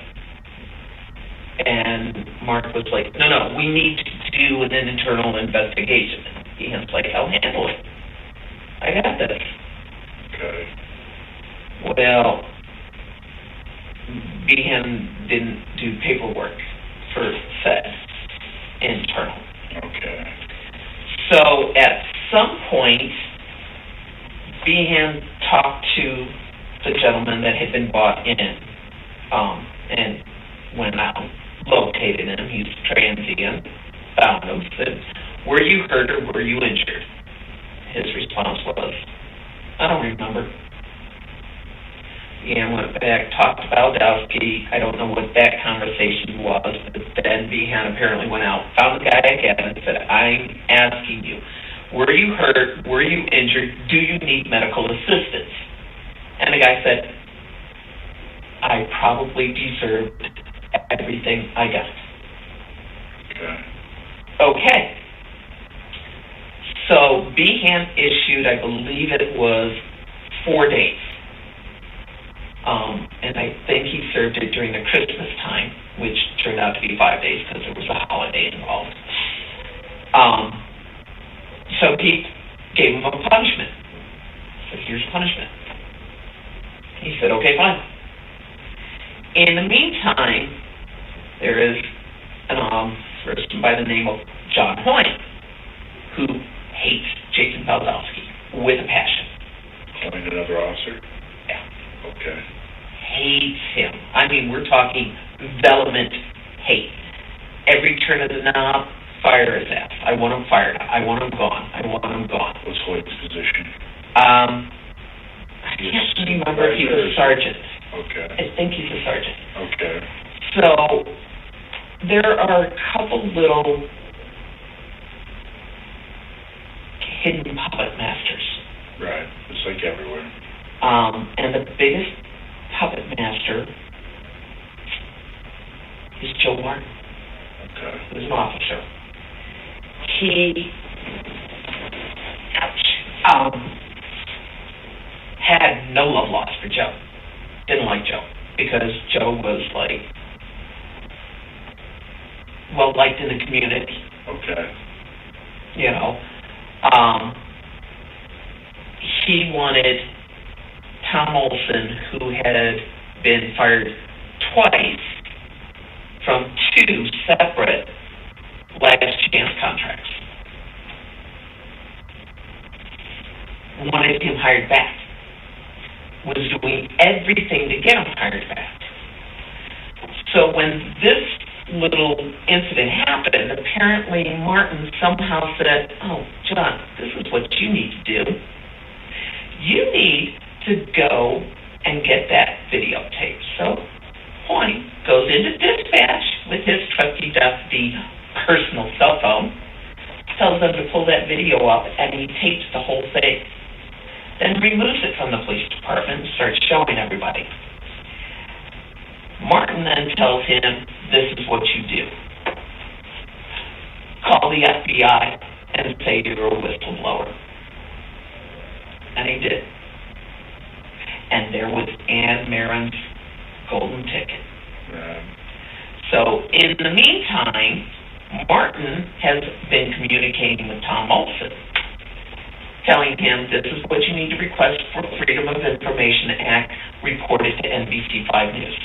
And Mark was like, no, we need to do an internal investigation. And Behan's like, "I'll handle it. I got this." Okay. Well, Behan didn't do paperwork for said internal. Okay. So at some point, Behan talked to the gentleman that had been brought in, and went out, located him. He's transient, found him, said, "Were you hurt or were you injured?" His response was, "I don't remember." Behan went back, talked to Baldowski. I don't know what that conversation was, but then Behan apparently went out, found the guy again, and said, "I'm asking you, were you hurt? Were you injured? Do you need medical assistance?" And the guy said, "I probably deserved everything I got." Okay. Okay. So Behan issued, I believe it was 4 days. And I think he served it during the Christmas time, which turned out to be 5 days because there was a holiday involved. So he gave him a punishment. So here's punishment. He said, "Okay, fine." In the meantime, there is a person by the name of John Hoyne who hates Jason Baldowski with a passion. killing another officer? Yeah. Okay. Hates him. I mean, we're talking vehement hate. Every turn of the knob, fire his ass. I want him fired. I want him gone. I want him gone. What's Hoyt's position? I can't remember if he was a sergeant. Okay. I think he's a sergeant. Okay. So there are a couple little hidden puppet masters. Right. It's like everywhere. And the biggest puppet master is Joe Martin, Okay. who's an officer. He had no love lost for Joe. Didn't like Joe because Joe was like well liked in the community. Okay. You know, he wanted Tom Olson, who had been fired twice from 2 separate last chance contracts, wanted him hired back, was doing everything to get him hired back. So when this little incident happened, apparently Martin somehow said, "Oh, John, this is what you need to do. You need to go and get that videotape." So Point goes into dispatch with his trusty dusty personal cell phone, tells them to pull that video up, and he tapes the whole thing. Then removes it from the police department and starts showing everybody. Martin then tells him, "This is what you do. Call the FBI and say you're a whistleblower." And he did. And there was Ann Marin's golden ticket. Right. So in the meantime, Martin has been communicating with Tom Olson, telling him this is what you need to request for Freedom of Information Act reported to NBC5 News.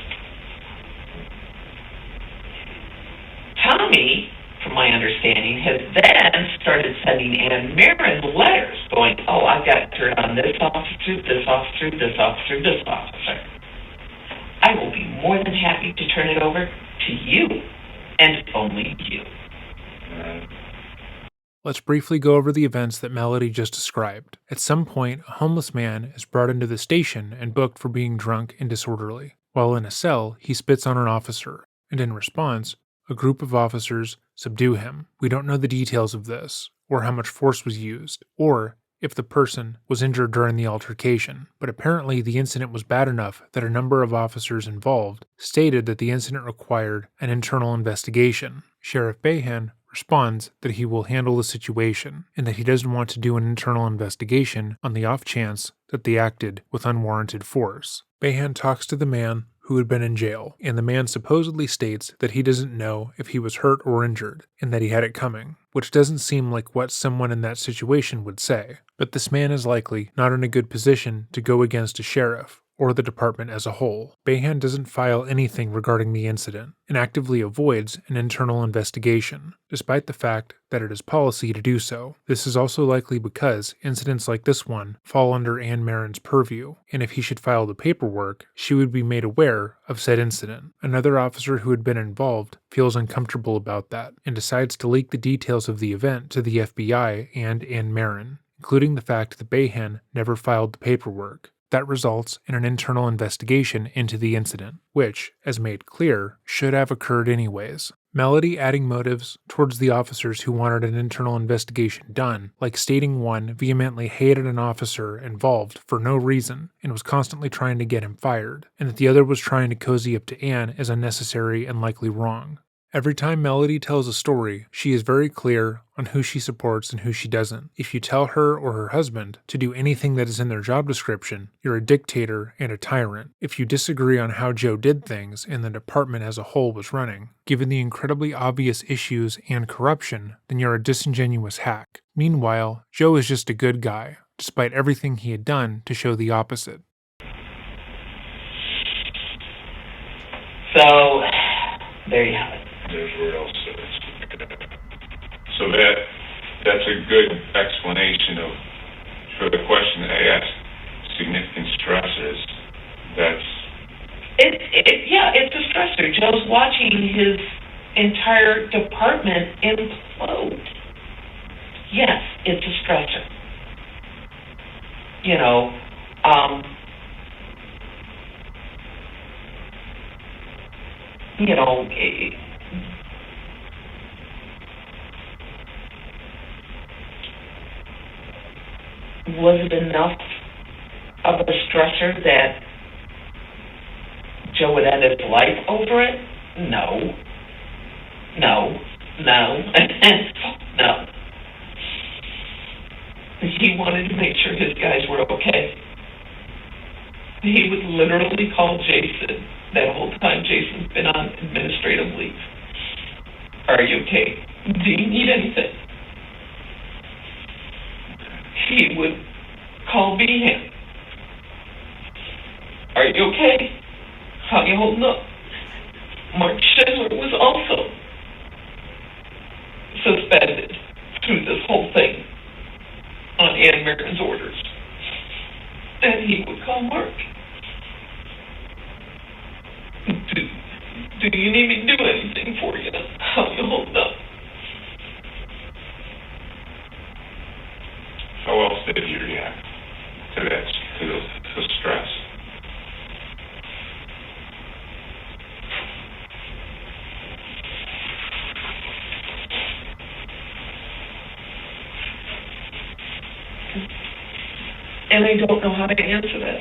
Tommy, from my understanding, has then started sending Ann Marin letters going, "Oh, I've got dirt on this officer, this officer, this officer, this officer. I will be more than happy to turn it over to you, and only you." Right. Let's briefly go over the events that Melody just described. At some point, a homeless man is brought into the station and booked for being drunk and disorderly. While in a cell, he spits on an officer, and in response, a group of officers subdue him. We don't know the details of this, or how much force was used, or if the person was injured during the altercation, but apparently the incident was bad enough that a number of officers involved stated that the incident required an internal investigation. Sheriff Behan responds that he will handle the situation and that he doesn't want to do an internal investigation on the off chance that they acted with unwarranted force. Behan talks to the man who had been in jail, and the man supposedly states that he doesn't know if he was hurt or injured, and that he had it coming, which doesn't seem like what someone in that situation would say. But this man is likely not in a good position to go against a sheriff, or the department as a whole. Behan doesn't file anything regarding the incident, and actively avoids an internal investigation, despite the fact that it is policy to do so. This is also likely because incidents like this one fall under Ann Marin's purview, and if he should file the paperwork, she would be made aware of said incident. Another officer who had been involved feels uncomfortable about that, and decides to leak the details of the event to the FBI and Ann Marin, including the fact that Behan never filed the paperwork. That results in an internal investigation into the incident, which, as made clear, should have occurred anyways. Melody adding motives towards the officers who wanted an internal investigation done, like stating one vehemently hated an officer involved for no reason and was constantly trying to get him fired, and that the other was trying to cozy up to Ann, is unnecessary and likely wrong. Every time Melody tells a story, she is very clear on who she supports and who she doesn't. If you tell her or her husband to do anything that is in their job description, you're a dictator and a tyrant. If you disagree on how Joe did things and the department as a whole was running, given the incredibly obvious issues and corruption, then you're a disingenuous hack. Meanwhile, Joe is just a good guy, despite everything he had done to show the opposite. So, there you have it. There's where else it is. So that's a good explanation for the question that I asked. significant stressors, that's, Yeah, it's a stressor. Joe's watching his entire department implode. Yes, it's a stressor. You know, was it enough of a stressor that Joe would end his life over it? No. No. He wanted to make sure his guys were okay. He would literally call Jason that whole time Jason's been on administrative leave. Are you okay? Do you need anything? He would call Behan. Are you okay? How you holding up? Mark Schindler was also suspended through this whole thing on Ann Marin's orders. And he would call Mark. Do you need me to do anything for you? How you holding up? how else did you react to that, to the stress? And I don't know how to answer that.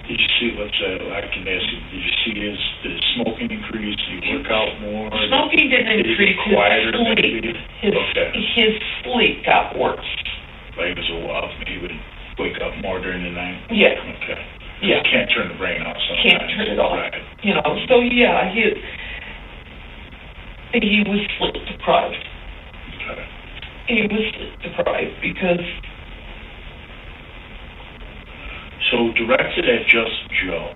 Did you see, I can ask you, did you see did his smoking increase? Did he work out more? Smoking didn't Did he increase. get quieter His sleep. maybe? His, his sleep got worse. Like it was a while, he would wake up more during the night? Yeah. Okay. Yeah. You can't turn the brain off sometimes. Can't turn it off. Right. You know, so yeah, he was sleep deprived. Okay. He was sleep deprived because So directed at just Joe,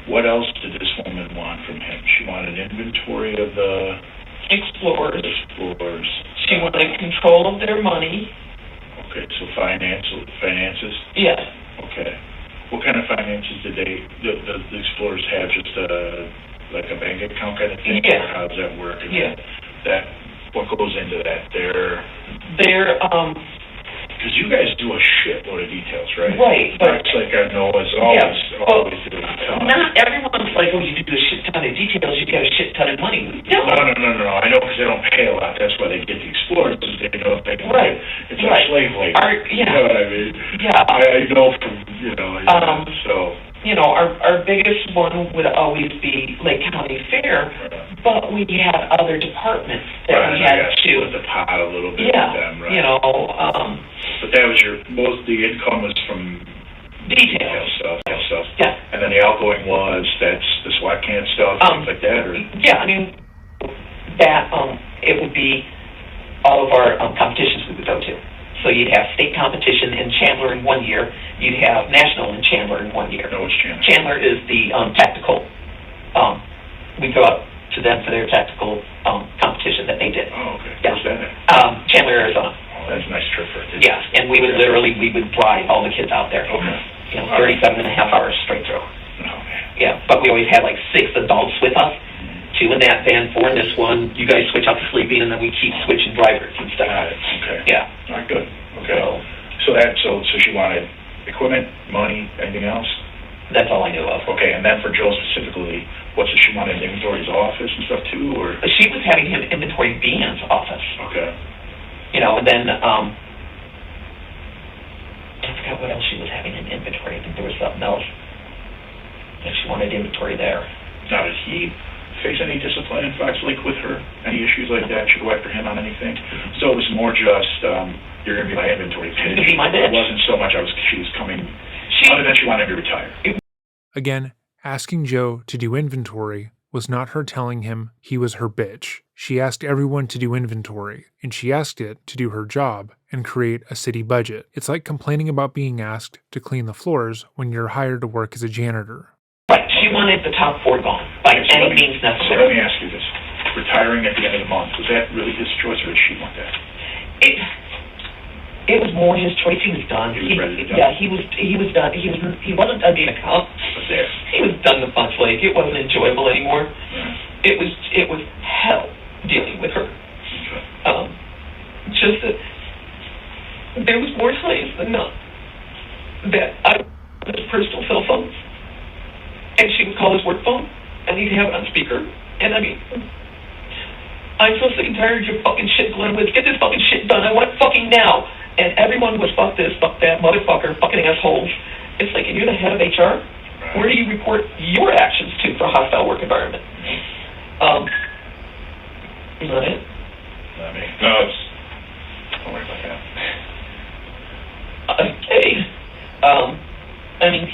what else did this woman want from him? She wanted inventory of the explorers. She Uh, wanted control of their money. Okay, so finances? Yeah. Okay. What kind of finances did the explorers have? Just like a bank account kind of thing? Yeah. Or how does that work? And Yeah. what goes into that? They're Because you guys do a shitload of details, right? right, but It's like I know it's Yeah, always doing a ton. not everyone's like, oh, you do a shit ton of details, you get a shit ton of money. No. I know because they don't pay a lot. That's why they get the explorers. Because they know they can Right. It's Right. like slave labor. Yeah. You know what I mean? Yeah. I know from so. You know, our biggest one would always be Lake County Fair, but we had other departments that Right, we I had guess to. split the pot a little bit Yeah, with them, right? you know, But that was the income was from details. stuff. Yeah. And then the outgoing was that's the SWAT camp stuff, things like that, or Yeah, I mean, that, it would be all of our competitions we would go to. So you'd have state competition in Chandler in 1 year, you'd have national in Chandler in 1 year. no, it's channel. Chandler is the tactical, we go up to them for their tactical competition that they did. Oh, okay. Yeah. Where's that at? Chandler, Arizona. Oh, that's a nice trip for it. Yes, and we would drive all the kids out there. Okay. You know, 37 and a half hours straight through. Oh, man. Yeah, but we always had like 6 adults with us, 2 in that van, 4 in this one. You guys switch out the sleeping, and then we keep switching drivers and stuff. Got it. Okay. Yeah. All right, good. Okay. So she wanted equipment, money, anything else? That's all I knew of. Okay, and then for Joe specifically, what did she want in inventory's office and stuff too, or? She was having him inventory Behan's office, Okay. you know, and then, I forgot what else she was having in inventory. I think there was something else that she wanted inventory there. Now, did he face any discipline in Fox Lake with her? Any issues like that? Should go after him on anything? So it was more just, you're gonna be my inventory bitch. You're gonna be my bitch. It wasn't so much she was coming, She, other than she wanted to retire. Again, asking Joe to do inventory was not her telling him he was her bitch. She asked everyone to do inventory, and she asked it to do her job and create a city budget. It's like complaining about being asked to clean the floors when you're hired to work as a janitor. right, she wanted the top 4 gone by Okay, so any let me- means So let necessary. me ask you this. Retiring at the end of the month, was that really his choice or did she want that? It was more his choice. He was done. He was ready to go. Yeah, he was done. He wasn't done being a cop. But there. He was done the Punch Lake. It wasn't enjoyable anymore. Right. It was hell dealing with her. Okay. Just that there was more times than not that I had his personal cell phone, and she would call his work phone, and he'd have it on speaker. And I mean, I'm so sick and tired of your fucking shit, Gliniewicz. Get this fucking shit done. I want it fucking now. And everyone was fuck this, fuck that, motherfucker, fucking assholes. It's like, and you're the head of HR? Where do you report your actions to for a hostile work environment? Is that it? I mean, No, it's, don't worry about that. Okay. I mean,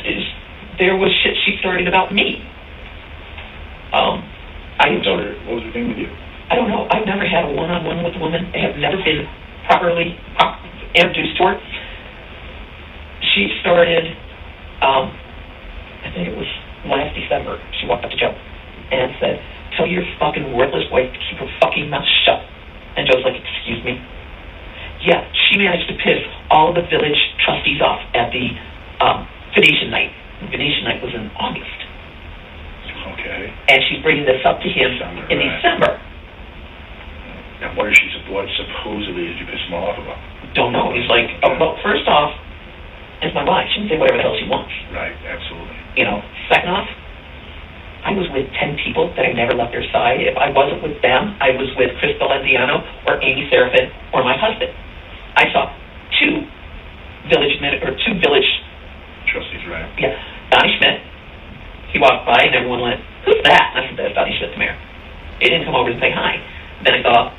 there was shit she started about me. what was her thing with you? I don't know. I've never had a one-on-one with a woman. I have never been properly introduced to her. She started, I think it was last December. She walked up to Joe and said, "Tell your fucking worthless wife to keep her fucking mouth shut." And Joe's like, "Excuse me?" Yeah, she managed to piss all the village trustees off at the Venetian night. Venetian night was in August. Okay. And she's bringing this up to him in December. And what supposedly did you piss him off about? Don't know. He's like, oh, well, first off, it's my wife. She can say whatever the hell she wants. Right, absolutely. You know, second off, I was with 10 people that I never left their side. If I wasn't with them, I was with Chris Valenziano or Amy Serafin or my husband. I saw two village Trustees, right? yeah, Donnie Schmidt. He walked by and everyone went, "Who's that?" And I said, "That's Donnie Schmidt, the mayor." He didn't come over and say hi. Then I saw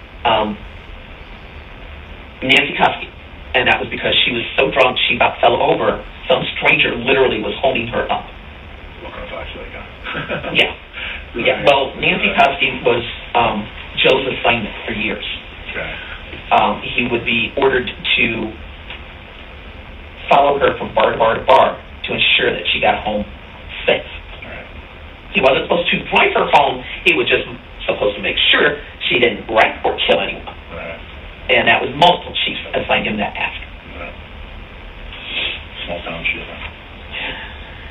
Nancy Koski, and that was because she was so drunk she about fell over. Some stranger literally was holding her up. What kind of vibes like that? Yeah. Right. Yeah. Well, Nancy Koski was Joe's assignment for years. Okay. He would be ordered to follow her from bar to bar to bar to ensure that she got home safe. All right. He wasn't supposed to drive her home. He was just supposed to make sure she didn't wreck or kill anyone. All right. And that was multiple chiefs assigned him that task. All right. Small town shit.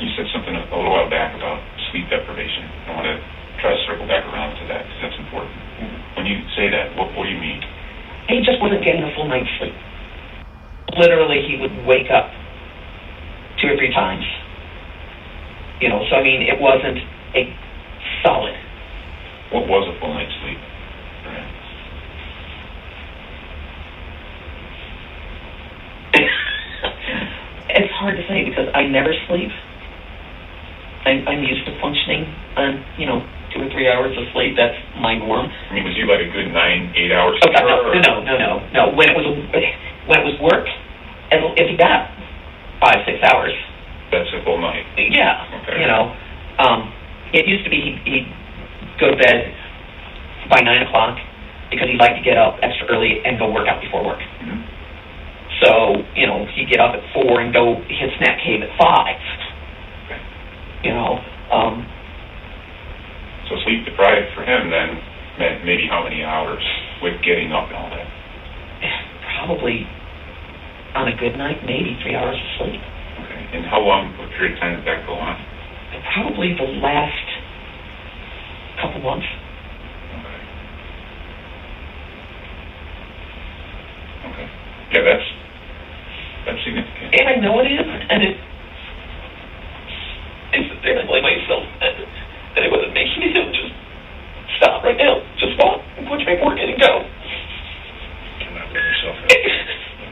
You said something a little while back about sleep deprivation. I want to try to circle back around to that because that's important. When you say that, what do you mean? He just wasn't getting a full night's sleep. Literally, he would wake up 2 or 3 times. You know, so I mean, it wasn't a solid. What was a full night's sleep? Right. It's hard to say because I never sleep. I'm used to functioning on, 2 or 3 hours of sleep. That's my norm. I mean, was you like a good 9-8 hours? Oh, no. When it was work, and if he got 5-6 hours, That's a full night. yeah, Okay. it used to be he'd go to bed by 9 o'clock because he liked to get up extra early and go work out before work. Mm-hmm. So, he'd get up at 4 and go hit snack cave at 5. Okay. So sleep deprived for him then meant maybe how many hours with getting up and all that? Probably on a good night, maybe 3 hours of sleep. Okay. And how long, what period of time did that go on? Probably the last couple months. Okay. Okay. Yeah, that's significant. And I know it is, and I sit there and I blame myself that I wasn't making him just stop right now, just walk and put your paperwork in and go. Cannot blame yourself.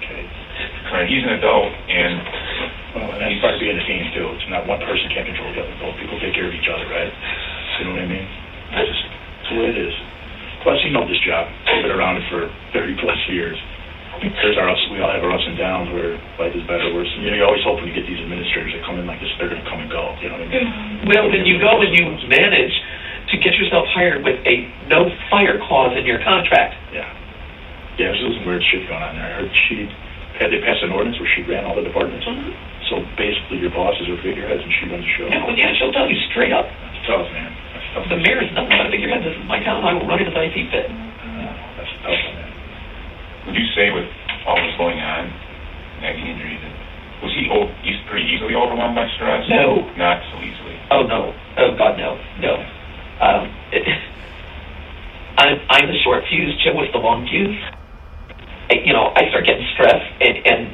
Okay. Right, he's an adult, and Well, and that's part of being a team too. It's not one person can't control the other. Both people take care of each other, right? You know what I mean? That's just the way it is. Plus, you know this job. I've been around it for 30 plus years. There's our ups. We all have our ups and downs where life is better or worse. And you're always hoping to get these administrators that come in like this. They're going to come and go. You know what I mean? Well, then you go and you manage to get yourself hired with a no fire clause in your contract. Yeah. Yeah, there's some weird shit going on there. I heard they passed an ordinance where she ran all the departments. So basically your boss is her figureheads and she runs the show. Yeah, she'll tell you straight up. That's tough, man. That's tough. The mayor is nothing but a figurehead. This is my town. I will run it as I see fit. That's tough, man. would you say with all this going on, nagging reason. Was he's pretty easily overwhelmed by stress? No. Not so easily. Oh, no. Oh, God, no. No. I'm the short fuse. Joe was the long fuse. I start getting stressed, and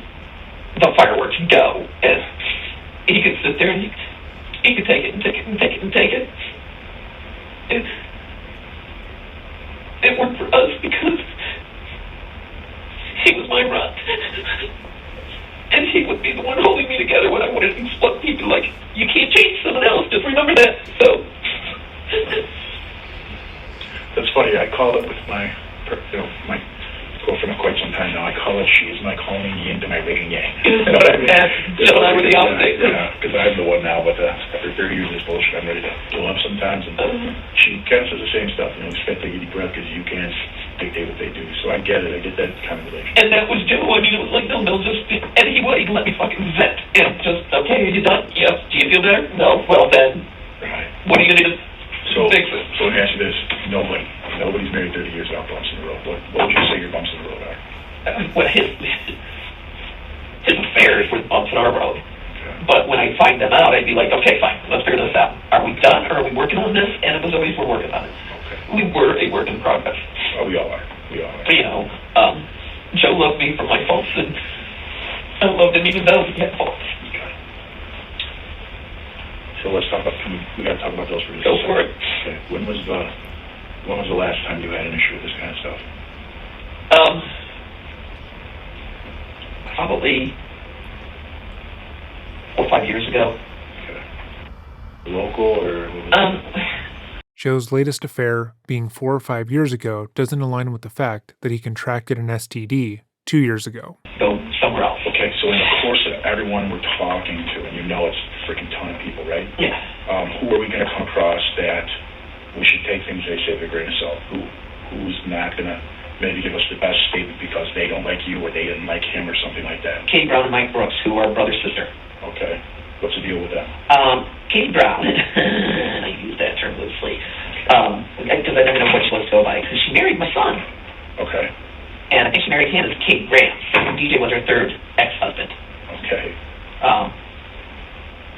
the fireworks go. And he could sit there, and he could take it and take it and take it and take it. It worked for us because he was my rock. And he would be the one holding me together when I wanted to explode. He'd be like, you can't change someone else, just remember that. So. That's funny. I call it with my girlfriend of quite some time now. I call it she is my calling yin to my yin yang. You know what I mean? Jill and I were the opposite. Yeah, because I'm the one now, but after 30 years of this bullshit, I'm ready to pull up sometimes. And she kind of says the same stuff, respect the eating breath because you can't dictate what they do. So I get it. I get that kind of relationship. And that was Joe. I mean, it was like, no, just, and he would. He'd let me fucking vent. And just, okay, are you done? Yes. Do you feel better? No. Well, then, Right. what are you going to do? Fix it. So let me ask you this. Nobody's married 30 years without bumps in the road. What would you say your bumps in the road are? Well, his affairs were the bumps in our road. Okay. But when I find them out, I'd be like, okay, fine, let's figure this out. Are we done, or are we working on this? And it was always, we're working on it. Okay. We were a work in progress. Oh, we all are. Joe loved me for my faults, and I loved him even though he had faults. Okay. So let's talk about, we got to talk about those for just Go a second. for it. Okay. When was the last time you had an issue with this kind of stuff? Probably 4 or 5 years ago. Okay. Local or what was it? Joe's latest affair, being 4 or 5 years ago, doesn't align with the fact that he contracted an STD 2 years ago. Go somewhere else. Okay, so in the course of everyone we're talking to, and it's a freaking ton of people, right? Yeah. Who are we going to come across that we should take things they say with a grain of salt? Who's not going to maybe give us the best statement because they don't like you or they didn't like him or something like that? Katie Brown and Mike Brooks, who are brother-sister. Okay. What's the deal with them? Katie Brown, I use that term loosely, because I never know what she wants to go by, because she married my son. Okay. And I think she married him as Kate Grant. DJ was her third ex-husband. Okay.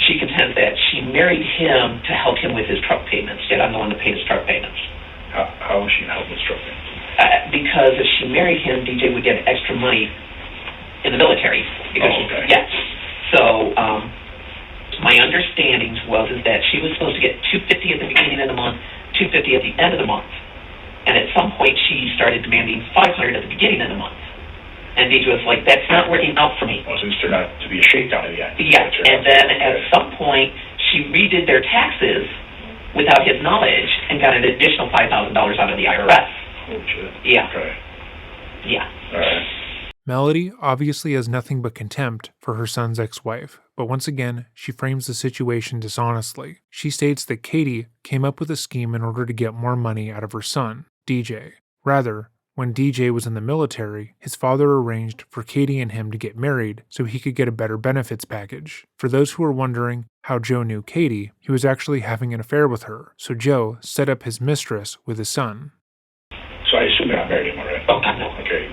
She contends that she married him to help him with his truck payments, yet I'm the one that paid his truck payments. How is she going to help with truck payments? Because if she married him, DJ would get extra money in the military. Because okay. Yes. So, my understanding is that she was supposed to get $250 at the beginning of the month, $250 at the end of the month. And at some point, she started demanding $500 at the beginning of the month. And DJ was like, that's not working out for me. Well, so this turned out to be a shakedown at the end. Yeah, and then at some point, she redid their taxes without his knowledge and got an additional $5,000 out of the IRS. Oh, shit. Yeah. Okay. Yeah. All right. Melody obviously has nothing but contempt for her son's ex-wife, but once again, she frames the situation dishonestly. She states that Katie came up with a scheme in order to get more money out of her son, DJ. Rather, when DJ was in the military, his father arranged for Katie and him to get married so he could get a better benefits package. For those who are wondering how Joe knew Katie, he was actually having an affair with her, so Joe set up his mistress with his son. So I assume they're not married anymore, right? Oh, God, no. Okay.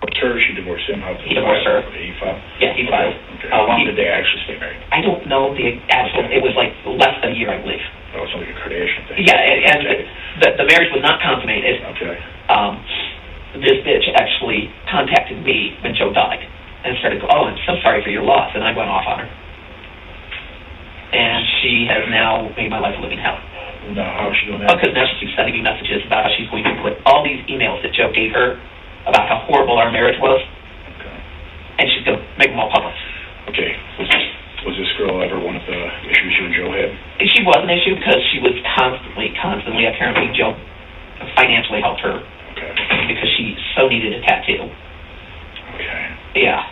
Divorced her, she divorced him. He divorced her. He filed? Yeah, he filed. Okay. How long did they actually stay married? I don't know the actual, it was like less than a year, I believe. Oh, it's like a Kardashian thing. Yeah, and the marriage was not consummated. Okay. This bitch actually contacted me when Joe died and started going, oh, I'm so sorry for your loss, and I went off on her. And she has now made my life a living hell. No, how is she doing that? Because now she keeps sending me messages about how she's going to put all these emails that Joe gave her about how horrible our marriage was, Okay. and she's going to make them all public. Okay. Was this girl ever one of the issues you and Joe had? She was an issue because she was constantly, apparently Joe financially helped her Okay. because she so needed a tattoo. Okay. Yeah.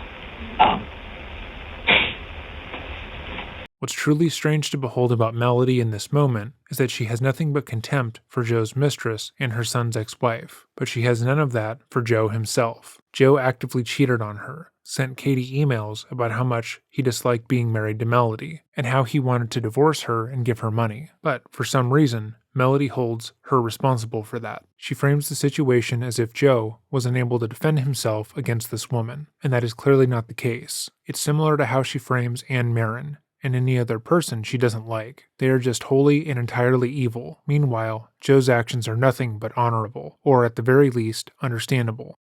What's truly strange to behold about Melody in this moment is that she has nothing but contempt for Joe's mistress and her son's ex-wife, but she has none of that for Joe himself. Joe actively cheated on her, sent Katie emails about how much he disliked being married to Melody, and how he wanted to divorce her and give her money. But for some reason, Melody holds her responsible for that. She frames the situation as if Joe was unable to defend himself against this woman, and that is clearly not the case. It's similar to how she frames Anne Marin and any other person she doesn't like. They are just wholly and entirely evil. Meanwhile, Joe's actions are nothing but honorable, or at the very least, understandable.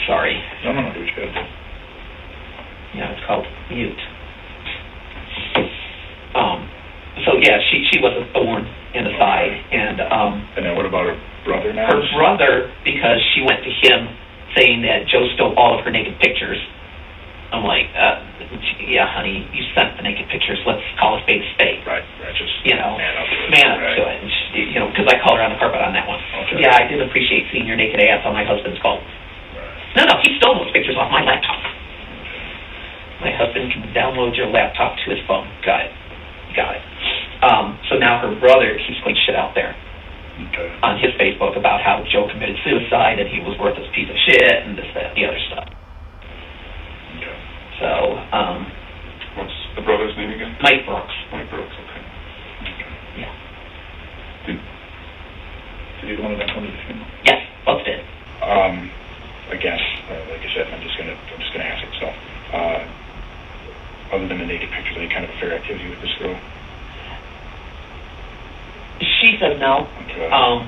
Sorry. No, do what you gotta do. Yeah, it's called mute. So yeah, she was a thorn in the side, and then what about her brother now? her brother, because she went to him saying that Joe stole all of her naked pictures. I'm like, yeah, honey, you sent the naked pictures. Let's call a spade a spade. Right, just man up to it. And she, because I called her on the carpet on that one. Okay. Yeah, I did appreciate seeing your naked ass on my husband's phone. Right. No, he stole those pictures off my laptop. My husband can download your laptop to his phone. Got it. So now her brother keeps putting shit out there on his Facebook about how Joe committed suicide and he was worth this piece of shit and this, that, and the other stuff. Okay. So, What's the brother's name again? Mike Brooks. Mike Brooks, okay. Yeah. Did either one of them come to the funeral? Yes, both did. Again, like I said, I'm just gonna ask it. So, other than the naked pictures, any kind of affair activity with this girl? She said no. Okay. How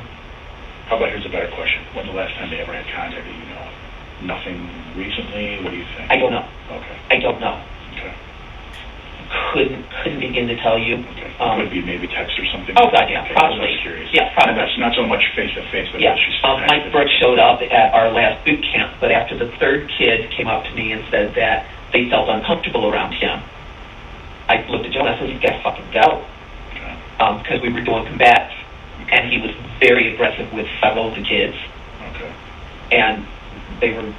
about, here's a better question. When's the last time they ever had contact that you know of? Nothing recently? What do you think? I don't know. Okay. I don't know. Okay. Couldn't begin to tell you. Okay. Could be maybe text or something. Oh, God, yeah, Okay, probably. I was curious. Yeah, probably. And that's not so much face-to-face, but Yeah, she's Mike Brooks showed up at our last boot camp, but after the third kid came up to me and said that they felt uncomfortable around him, I looked at Joe and I said, "You gotta fucking go," because we were doing combats, and he was very aggressive with several of the kids, and they were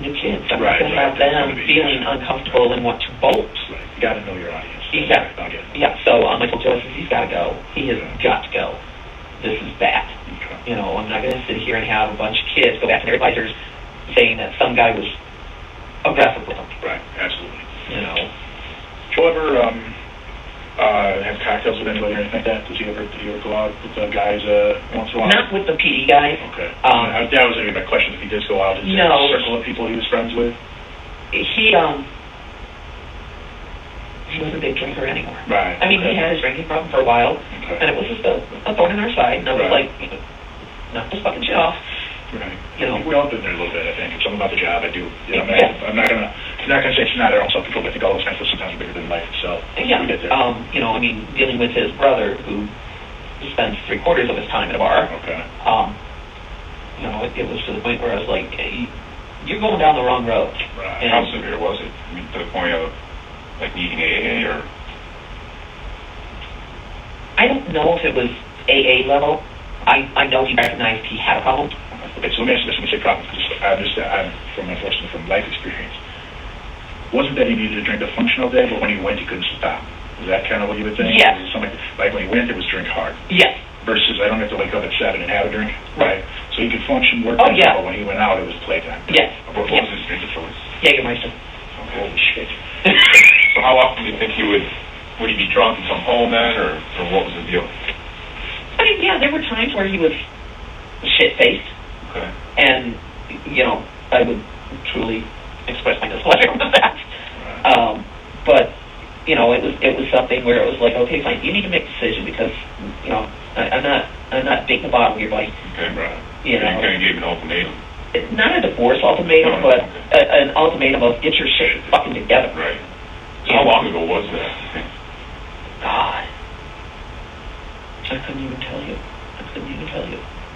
new kids. I was going to have them feeling uncomfortable and want to bolt. Right. You got to know your audience. Exactly. Yeah. So I told Joe, I said, he's got to go. He has got to go. This is bad. Okay. You know, I'm not going to sit here and have a bunch of kids go back to their advisors saying that some guy was aggressive with them. Right. Absolutely. You know. Do you ever have cocktails with anybody or anything like that? Did you ever go out with the guys once in a while? Not with the PD guys. Okay. That was my question. If he did go out, did you have a circle of people he was friends with? He was a big drinker anymore. Right. I mean, he had his drinking problem for a while, and it was just a thorn in our side, and I was like, knock this fucking shit off. Right. You know. We all been there a little bit, I think. It's something about the job I do. You know, I'm not gonna say it's not at all. Some people think all those kinds of sometimes are bigger than life. So yeah. We get there. You know, I mean, dealing with his brother who spends 3/4 of his time at a bar. Okay. You know, it was to the point where I was like, hey, you're going down the wrong road. Right. And how severe was it? I mean, to the point of like needing AA or? I don't know if it was AA level. I know he recognized he had a problem. Okay, so let me ask you this when you say problem, because I'm unfortunately from life experience. Wasn't that he needed to drink to function all day, but when he went, he couldn't stop? Was that kind of what you would think? Yes. Like when he went, it was drink hard. Yes. Versus I don't have to wake up at 7 and have a drink. Right. So he could function, work, oh, yeah. But when he went out, it was playtime. Yes. What was his drink of choice? Jägermeister. Holy shit. So how often do you think would he be drunk and come home then, or what was the deal? I mean, yeah, there were times where he was shit-faced. Okay. And, you know, I would truly express my displeasure with that. Right. But, you know, it was something where it was like, okay, fine, you need to make a decision because, you know, I'm not taking the bottom of your bike. Okay, right. You know. You kind of gave an ultimatum. Not a divorce ultimatum, but an ultimatum of get your shit fucking together. Right. So how long ago was that? God. I couldn't even tell you.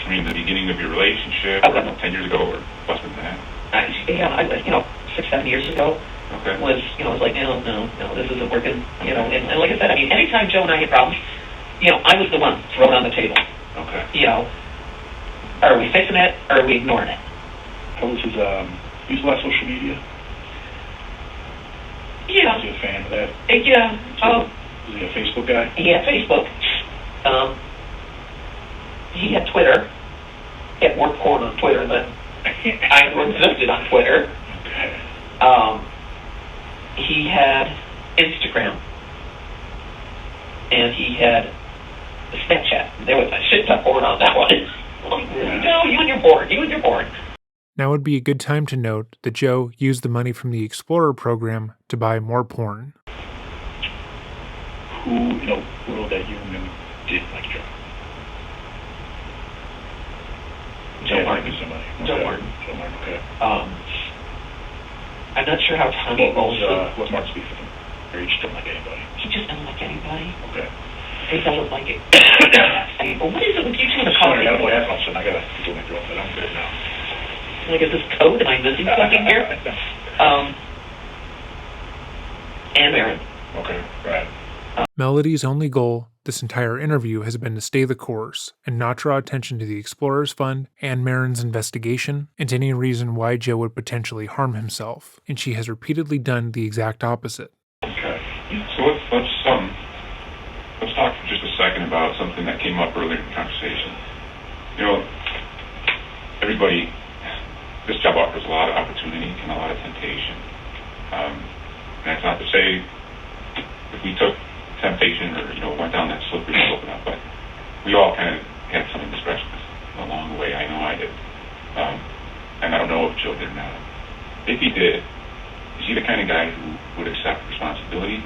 I mean, the beginning of your relationship, or 10 years ago, or less than that? You know, 6-7 years ago. Okay. Was, you know, it was like, no, this isn't working. You know, and like I said, I mean, anytime Joe and I had problems, you know, I was the one thrown on the table. Okay. You know, are we fixing it, or are we ignoring it? How was his, use a lot of social media? Yeah. Was he a fan of that? Yeah. Was he a Facebook guy? He had Facebook. He had Twitter. He had more porn on Twitter than I existed on Twitter. Okay. He had Instagram. And he had Snapchat. There was a shit ton forward on that one. No, you and your board. You and your board. Now would be a good time to note that Joe used the money from the Explorer program to buy more porn. Who in the world that you knew did like Joe? Joe Martin. Somebody. Joe Okay. Martin. Joe Martin, okay. I'm not sure how Tommy also. What's Martin speak for him? Or he just don't like anybody? He just doesn't like anybody. Okay. He doesn't like it. I mean, but what is it with you two in the Sorry, I car? gotta play that something. I gotta go my girlfriend. I'm good now. Like, is this code? Am I missing something here? And Aaron. Okay, right. Melody's only goal this entire interview has been to stay the course and not draw attention to the Explorers Fund and Marin's investigation and any reason why Joe would potentially harm himself, and she has repeatedly done the exact opposite. Okay. So let's talk for just a second about something that came up earlier in the conversation. You know, everybody, this job offers a lot of opportunity and a lot of temptation. And that's not to say if we took temptation or, went down that slippery slope enough, but we all kind of had some indiscretions along the way. I know I did. And I don't know if Joe did or not. If he did, is he the kind of guy who would accept responsibility?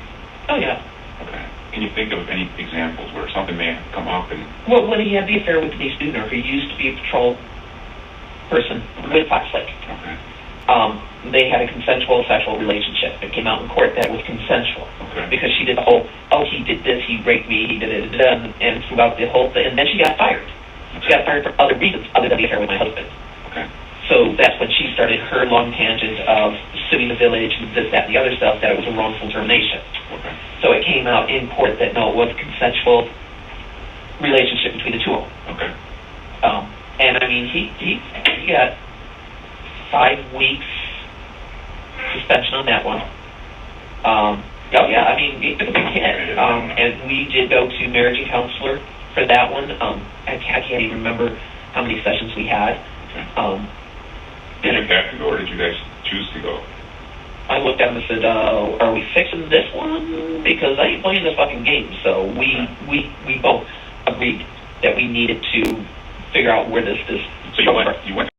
Oh, yeah. Okay. Can you think of any examples where something may have come up and... Well, when he had the affair with Denise Dudner, who used to be a patrol person with Fox Lake, Okay. they had a consensual sexual relationship. It came out in court that it was consensual. Okay. Because she did the whole, he did this, he raped me, he did it, and throughout the whole thing. And then she got fired. She got fired for other reasons other than the affair with my husband. Okay. So that's when she started her long tangent of suing the village and this, that, and the other stuff, that it was a wrongful termination. Okay. So it came out in court that no, it was a consensual relationship between the two of them. Okay. And I mean, he got 5 weeks suspension on that one. Oh yeah, I mean, he took a big hit. And we did go to marriage and counselor for that one. I can't even remember how many sessions we had. Okay. Did you have to go, or did you guys choose to go? I looked at him and said, are we fixing this one? Because I ain't playing this fucking game. So we both agreed that we needed to figure out where this So you went.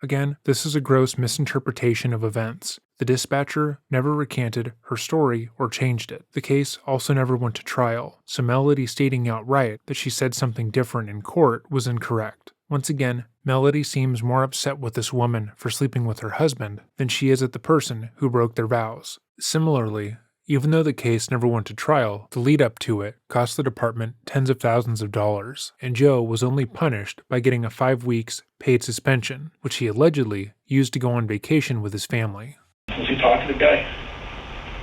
Again, this is a gross misinterpretation of events. The dispatcher never recanted her story or changed it. The case also never went to trial, so Melody stating outright that she said something different in court was incorrect. Once again, Melody seems more upset with this woman for sleeping with her husband than she is at the person who broke their vows. Similarly, even though the case never went to trial, the lead up to it cost the department tens of thousands of dollars, and Joe was only punished by getting a 5 weeks paid suspension, which he allegedly used to go on vacation with his family. Was he talkative guy?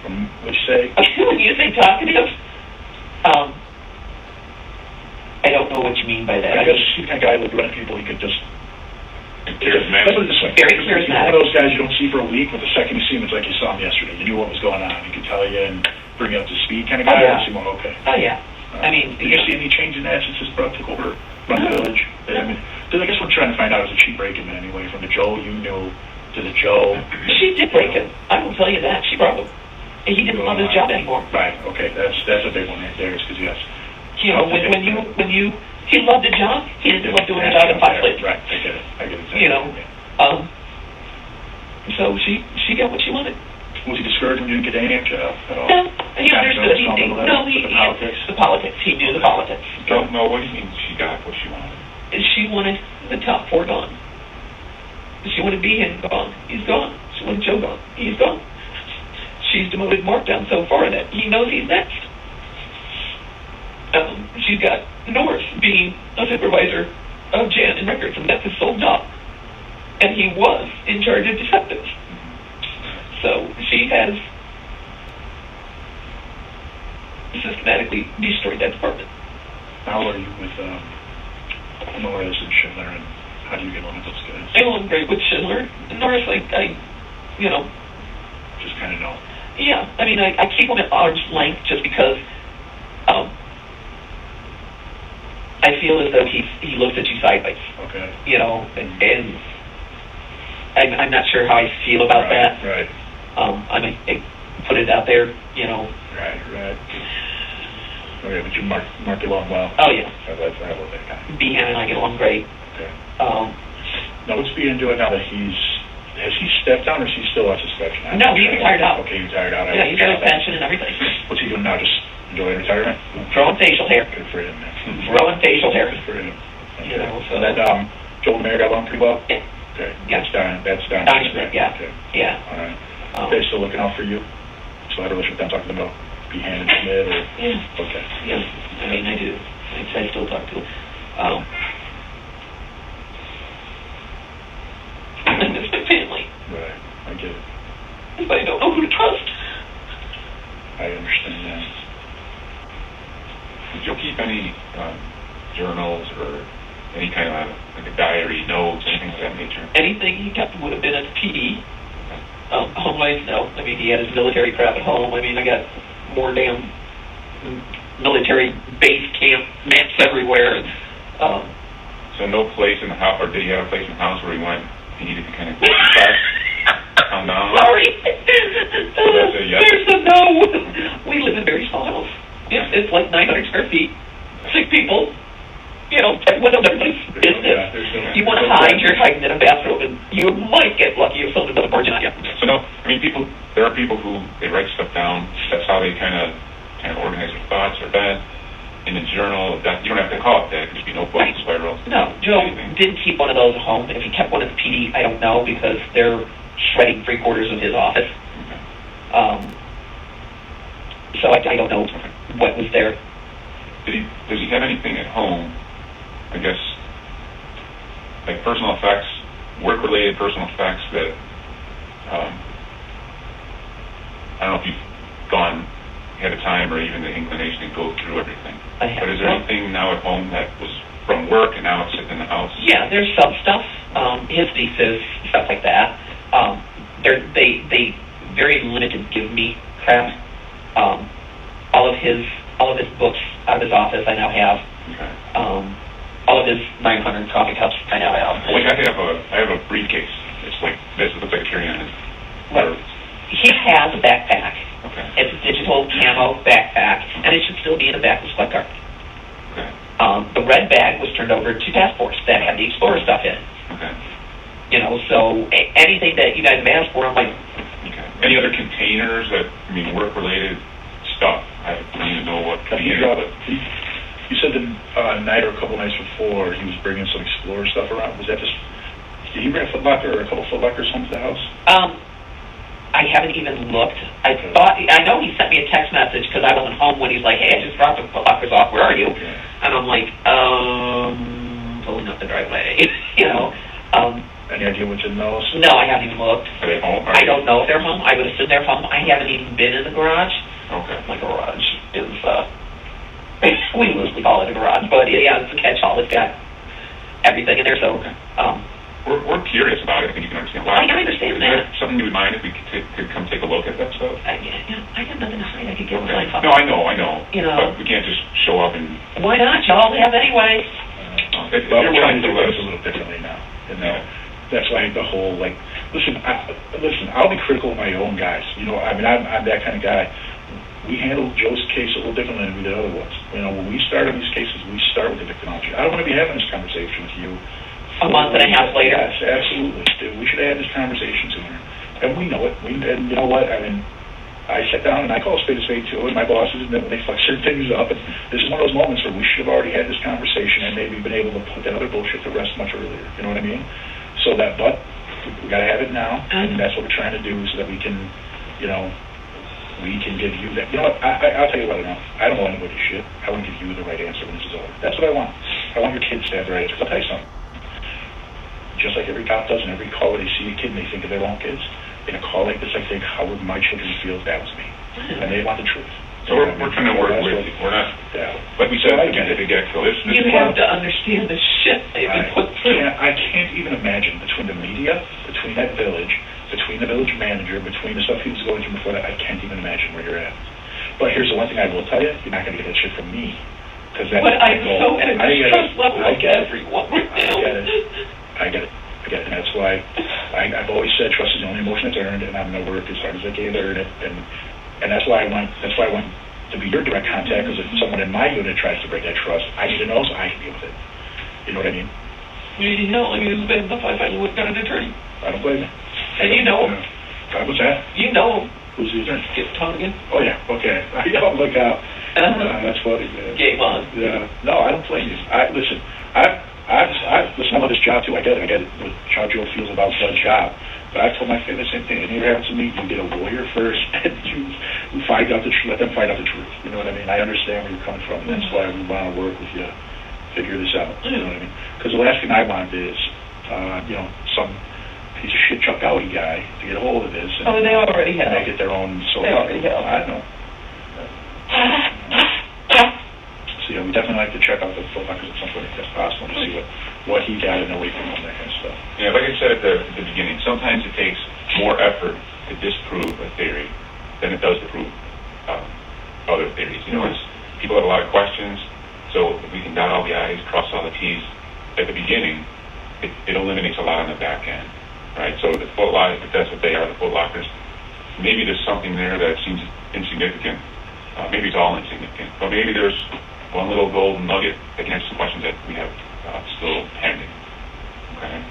From what you say? When you say talkative, I don't know what you mean by that. I guess he's the kind of guy who would run people, he could just... Charismatic. Let's put it this way. Very He's charismatic. one of those guys you don't see for a week, but the second you see him, it's like you saw him yesterday. You knew what was going on. He could tell you and bring you up to speed kind of guy. Oh, yeah. Or seem okay. Oh, yeah. I mean, did you see any change in that since his brother took over run the village? I mean, 'cause I guess what I'm trying to find out is if she break him in any way, from the Joe you knew to the Joe. She did break him. I will tell you that. She broke him. And he didn't love his job anymore. Right. Okay. That's a big one right there. Is because yes. You know, when you he loved his job, he didn't love doing the job in Fox Lake. Right. I get it. Exactly. You know. So she got what she wanted. Was he discouraged when you didn't get any job at all? No, he understood. The politics. He knew the politics. Don't know. What do you mean she got what she wanted? And she wanted the top four gone. She wanted Behan gone. He's gone. She wanted Joe gone. He's gone. She's demoted Mark down so far that he knows he's next. She's got Norris being a supervisor of Jan and Records, and that's his sole job. And he was in charge of detectives. So she has systematically destroyed that department. How are you with Norris and Schindler, and how do you get along with those guys? I don't great with Schindler. Norris, I just kind of know. Yeah, I mean, I keep him at arm's length just because I feel as though he looks at you sideways. Okay. You know, and I'm not sure how I feel about that. Right. I mean, I put it out there, you know. Right. Okay, but you Mark get along well. Oh, yeah. I love that guy. Behan and I get along great. Okay. Um, Now, what's Behan doing now that has he stepped down or is he still on suspension? No, he retired out. Okay, he retired out. yeah, he's got his pension and everything. What's he doing now? Just enjoying retirement? Growing facial hair. Good for him, man. Growing facial hair. Good for him. You know, so. And then, Joel and Mary got along pretty well? Yeah. Okay. Yeah. That's down. Donnie Smith, yeah. Okay. Yeah. All right. Um, They still looking out for you? So I don't know if I'm talking about Behan and Smith or? Yeah. Okay. Yeah, I mean, I do. I still talk to him. I miss my family, Right. I get it. but I don't know who to trust. I understand that. Did you keep any journals or any kind of like a diary, notes, anything of that nature? Anything he kept would have been at the PD. Home life, no. I mean, he had his military crap at home. I mean, I got more damn military base camp maps everywhere. So no place in the house, or did he have a place in the house where he went, he needed to kind of get back, calm down? Sorry. that's a yes. There's a no. We live in a very small house. Yeah, it's like 900 square feet, 6 people. You know, everyone knows everybody's business. Yeah, You want to hide, you're hiding in a bathroom, and you might get lucky if someone doesn't barge on you. So no, I mean, there are people who, they write stuff down, that's how they kind of organize their thoughts or that. In a journal, that you don't have to call it that. It could just be notebooks, spirals. No, Joe anything. didn't keep one of those at home. If he kept one at the PD, I don't know, because they're shredding 3/4 of his office. Okay. So I don't know what was there. Does he have anything at home, I guess, like personal effects, work-related personal effects that, I don't know if you've had the time or even the inclination to go through everything. I have. But is there anything now at home that was from work and now it's sitting in the house? Yeah, there's some stuff. His thesis, stuff like that. They very limited give me crap. All of his books out of his office I now have. Okay. All of his 900 coffee cups I now have. Like I have a briefcase. It's like this. It looks like a carry-on. Right. He has a backpack. Okay. It's a digital camo backpack, and it should still be in the back of the squad car. Okay. The red bag was turned over to Task Force that had the Explorer stuff in. Okay. You know, so anything that you guys have asked for, I'm like, Okay. Any other containers that, work-related stuff? I don't even know what container, but... You said the night or a couple nights before he was bringing some Explorer stuff around. Was that just... Did he bring a Foot Locker or a couple Foot Lockers home to the house? I haven't even looked. I know he sent me a text message because I wasn't home when he's like, hey, I just dropped the Foot Lockers off. Where are you? Okay. And I'm like, pulling up the driveway. You know. Any idea what's in those? No, I haven't even looked. Are they home? I don't know if they're home. I would assume they're home. I haven't even been in the garage. Okay. My garage is, we loosely call it a garage, but yeah, it's a catch-all. It's got everything in there, so, We're curious about it. I think you can understand why. I understand Is that. something you would mind if we could come take a look at that stuff? I have nothing to hide. I could get with my No, I know. You know. But we can't just show up and... Why not? Y'all have anyway. If Well, you're we're trying willing to to do let this us... a little differently now. And that's why the whole, like... Listen, I'll be critical of my own guys. You know, I mean, I'm that kind of guy. We handled Joe's case a little differently than we did other ones. You know, when we start on these cases, we start with the technology. I don't want to be having this conversation with you A month and a half later. Yes, absolutely. We should have had this conversation sooner. And we know it. And you know what? I mean, I sat down and I call a spade too, and my bosses admit when they fuck certain things up. And this is one of those moments where we should have already had this conversation and maybe been able to put that other bullshit to rest much earlier. You know what I mean? So that, but we got to have it now, and that's what we're trying to do so that we can, you know, we can give you that. You know what? I'll tell you what I know. I don't want anybody's shit. I want to give you the right answer when this is over. That's what I want. I want your kids to have the right answer. I'll tell you something. Just like every cop does in every call where they see a kid and they think of their own kids, in a call like this, I think, how would my children feel if that was me? And they want the truth. So we're trying to work with you. We're not... Yeah. Like we said, again, if it gets to this... You have to understand the shit they've been put through. I can't even imagine between the media, between that village, between the village manager, between the stuff he was going through before that, I can't even imagine where you're at. But here's the one thing I will tell you, you're not going to get that shit from me. Because that's But I'm my so goal. at a distrust level I of get it. everyone right now. I get it. And that's why I've always said trust is the only emotion that's earned, and I'm going to work as hard as I can to earn it. And that's why I want to be your direct contact, because if someone in my unit tries to break that trust, I need to know so I can deal with it. You know what I mean? You know, I mean, it's bad enough I finally got an attorney. I don't blame you. And you know him. What's that? You know him. Who's the attorney? Get Tom again. Oh, yeah, okay. Yeah, look out. That's funny, man. Game on. Yeah. No, I don't blame you. Listen, listen, I'm on this job too. I get it, what how Joe feels about the job. But I told my family the same thing. And you're having to meet, you get a lawyer first, and you find out the truth. Let them find out the truth. You know what I mean? I understand where you're coming from, and that's why we want to work with you, figure this out. You know what I mean? Because the last thing I want is, some piece of shit Chuck Gowdy guy to get a hold of this. And, They already have. Make it their own. They already have. I know. So yeah, we definitely like to check out the Foot Lockers at some point if that's possible to see what he got and away from him, that kind of stuff. Yeah, like I said at the beginning, sometimes it takes more effort to disprove a theory than it does to prove other theories. You know, people have a lot of questions, so if we can dot all the I's, cross all the T's at the beginning, it eliminates a lot on the back end, right? So the Foot Lockers, if that's what they are, the Foot Lockers, maybe there's something there that seems insignificant. Maybe it's all insignificant, but maybe there's one little golden nugget that can answer some questions that we have still pending. Okay,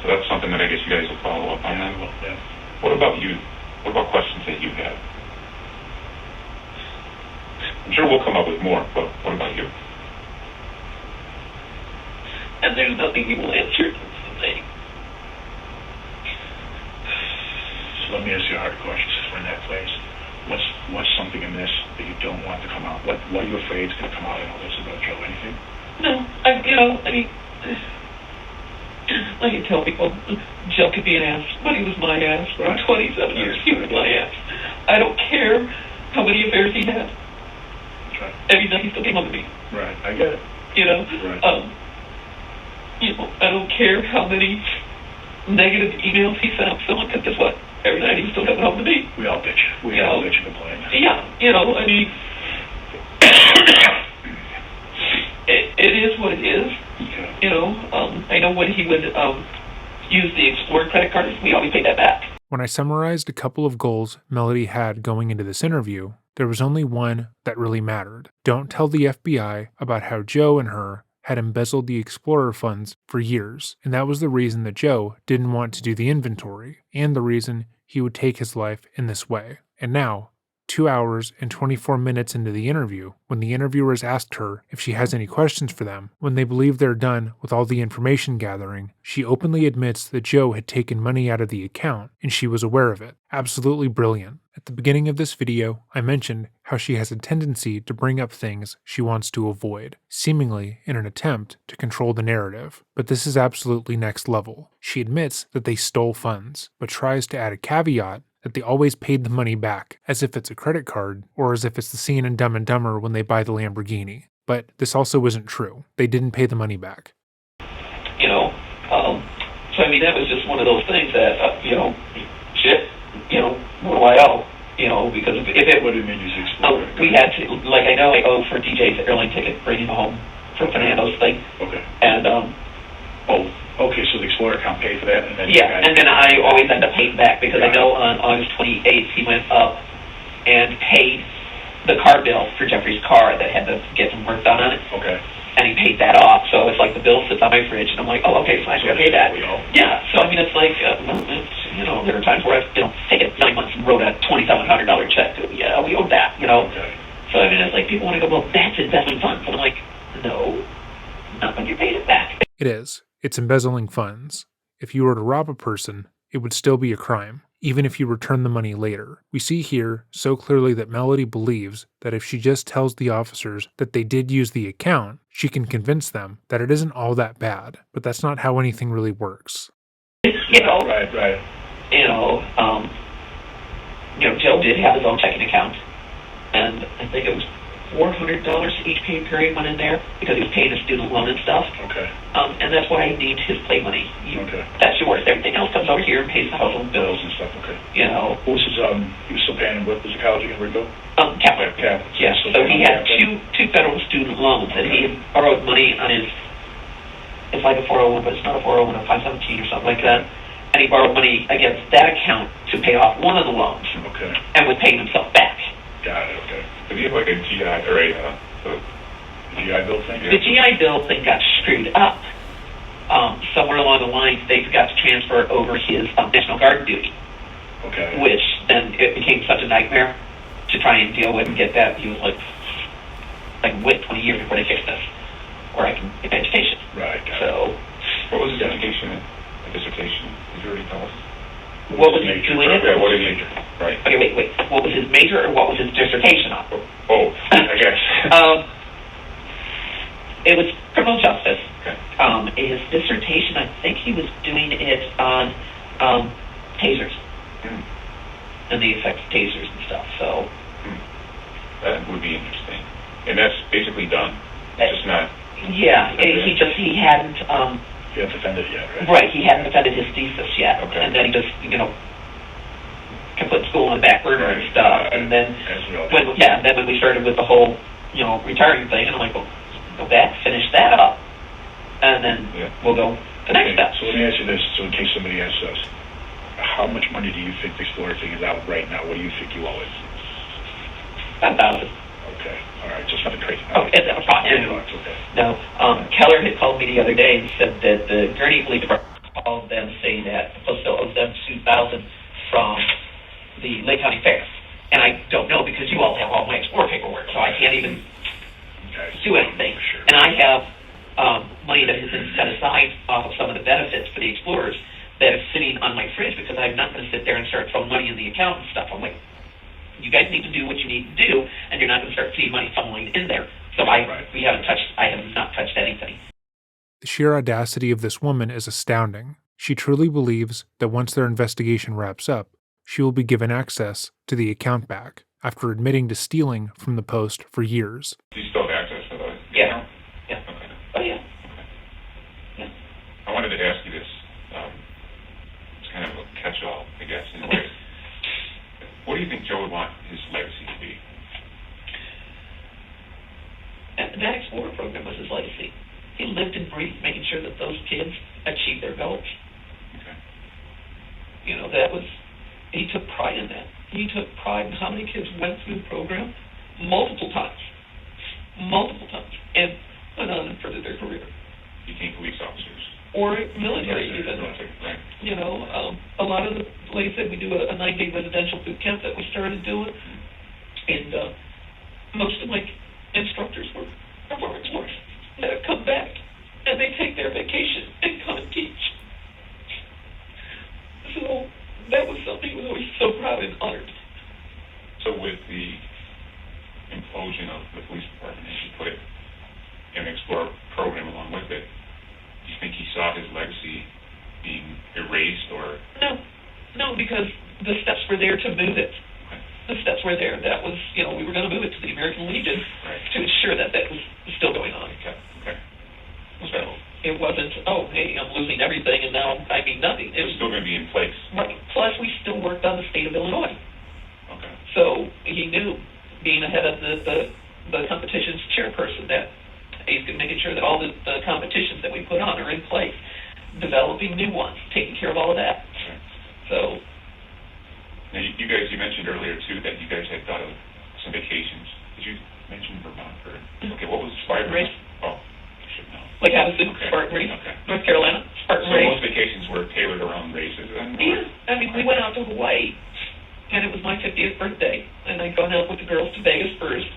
so that's something that I guess you guys will follow up on. Yeah. What about you? What about questions that you have? I'm sure we'll come up with more, but what about you? And there's nothing you will answer. That's the thing. So let me ask you a hard question since we're in that place. What's something in this that you don't want to come out? What are you afraid is going to come out in all this about Joe? Anything? No, I mean, like I tell people, Joe could be an ass, but he was my ass. For Right. 27 years, he was my ass. I don't care how many affairs he had. That's right. Every night he still came home to me. Right. I get it. You know, Right. I don't care how many negative emails he sent out someone, because guess what? Every night he was still coming home to me. We all bitch. We all bitch and complain. Yeah, I mean, it is what it is. Okay. I know when he would use the Explorer credit card, we always paid that back. When I summarized a couple of goals Melody had going into this interview, there was only one that really mattered. Don't tell the FBI about how Joe and her had embezzled the Explorer funds for years, and that was the reason that Joe didn't want to do the inventory, and the reason he would take his life in this way. And now, 2 hours and 24 minutes into the interview, when the interviewers asked her if she has any questions for them, when they believe they're done with all the information gathering, she openly admits that Joe had taken money out of the account, and she was aware of it. Absolutely brilliant. At the beginning of this video, I mentioned how she has a tendency to bring up things she wants to avoid, seemingly in an attempt to control the narrative. But this is absolutely next level. She admits that they stole funds, but tries to add a caveat that they always paid the money back, as if it's a credit card, or as if it's the scene in Dumb and Dumber when they buy the Lamborghini. But this also isn't true. They didn't pay the money back. So I mean, that was just one of those things that, what do I owe? Because if it What do you mean you Explorer? we had to, like I know I owe for DJ's airline ticket, bringing him home from Fernando's thing. Okay. And, Okay, so the Explorer account paid for that, and then yeah, and then I always end up paying back, because I know on August 28th, he went up and paid the car bill for Jeffrey's car that had to get some work done on it. Okay. And he paid that off, so it's like the bill sits on my fridge, and I'm like, oh, okay, fine, so I pay that. We all. Yeah, so I mean, it's like, there are times where I've, taken 9 months and wrote a $2,700 check. Yeah, we owe that, Okay. So I mean, it's like people want to go, well, that's investment funds. And I'm like, no, not when you paid it back. It is. It's embezzling funds. If you were to rob a person, it would still be a crime, even if you return the money later. We see here so clearly that Melody believes that if she just tells the officers that they did use the account, she can convince them that it isn't all that bad. But that's not how anything really works. Right. Joe did have his own checking account, and I think it was $400 each pay period went in there, because he was paying his student loan and stuff. Okay. And that's why I named his play money. Okay. That's yours. Everything else comes over here and pays the household bills. Bills and stuff. Okay. What was his? He was still paying. What was the college again? Rico? Catholic. Catholic. Yeah. Still So paying he had Catholic? two federal student loans, and he had borrowed money on his. It's like a 401, but it's not a 401, a 517 or something like that. And he borrowed money against that account to pay off one of the loans, Okay. and was paying himself back. Got it. Okay. Did he have like a GI or The GI Bill thing? The GI Bill thing got screwed up. Somewhere along the line, they forgot to transfer over his National Guard duty, Okay. which then it became such a nightmare to try and deal with and get that. He was like, I can wait 20 years before they fix this, or I can get education. Right. So, what was his education? A dissertation? Did you already tell us? what was he doing it? Yeah, what is major? Right. Okay, wait. What was his major, or what was his dissertation on? Oh, I guess. It was criminal justice. Okay. His dissertation, I think he was doing it on tasers and the effects of tasers and stuff. So That would be interesting. And that's basically done. It's just not. yeah, Okay. he hadn't You haven't defended it yet, right? right. He hadn't defended his thesis yet, Okay. and then he just kept putting school on the back burner and stuff. And then As we all do. then when we started with the whole retiring thing, and I'm like, well, go back, finish that up, and then we'll go the next Okay, step. so let me ask you this, so in case somebody asks us, how much money do you think the Explorer thing is out right now? What do you think you owe it? 10,000. Okay, all right, just nothing crazy. Oh, it's a pot. Okay. No, Keller had called me the other day and said that the Gurney Police Department called them saying that Postal owes them $2,000 from the Lake County Fair. And I don't know because you all have all my Explorer paperwork, so I can't even Okay. do anything. For sure. And I have money that has been set aside off of some of the benefits for the Explorers that is sitting on my fridge because I'm not going to sit there and start throwing money in the account and stuff. I'm like, you guys need to do what you need to do, and you're not going to start seeing money funneling in there. So I have not touched anything. The sheer audacity of this woman is astounding. She truly believes that once their investigation wraps up, she will be given access to the account back after admitting to stealing from the Post for years. Do you still have access to the Yeah. account? Yeah. Okay. Oh, yeah. I wanted to ask you this. It's kind of a catch-all, I guess, in a way. What do you think Joe would want his legacy to be? And that Explorer program was his legacy. He lived and breathed making sure that those kids achieved their goals. Okay. He took pride in that. He took pride in how many kids went through the program multiple times, and went on and furthered their career. Became police officers. Or military even. Right. A lot of the, like I said, we do a 9-day residential boot camp that we started doing, and most of my instructors were former Explorers that have come back, and they take their vacation and come and teach. So that was something he was always so proud and honored. So with the implosion of the police department, as you put it, and the Explorer program along with it, do you think he saw his legacy being erased or? No, because the steps were there to move it. The steps were there. That was, we were going to move it to the American Legion to ensure that that was still going on. Okay. So it wasn't, oh, hey, I'm losing everything and now I mean nothing. It It's was still going to be in place. right. Plus, we still worked on the state of Illinois. Okay. So he knew, being ahead of the competition's chairperson, that he's making sure that all the competitions that we put on are in place, developing new ones, taking care of all of that. Okay. So, Now, you guys, you mentioned earlier, too, that you guys had thought of some vacations. Did you mention Vermont? Okay, what was Spartan race. Oh, I should know. like Addison, Okay. Spartan race, Okay. North Carolina, Spartan So race. most vacations were tailored around races then? or- Yeah, I mean, we went out to Hawaii, and it was my 50th birthday, and I'd gone out with the girls to Vegas first.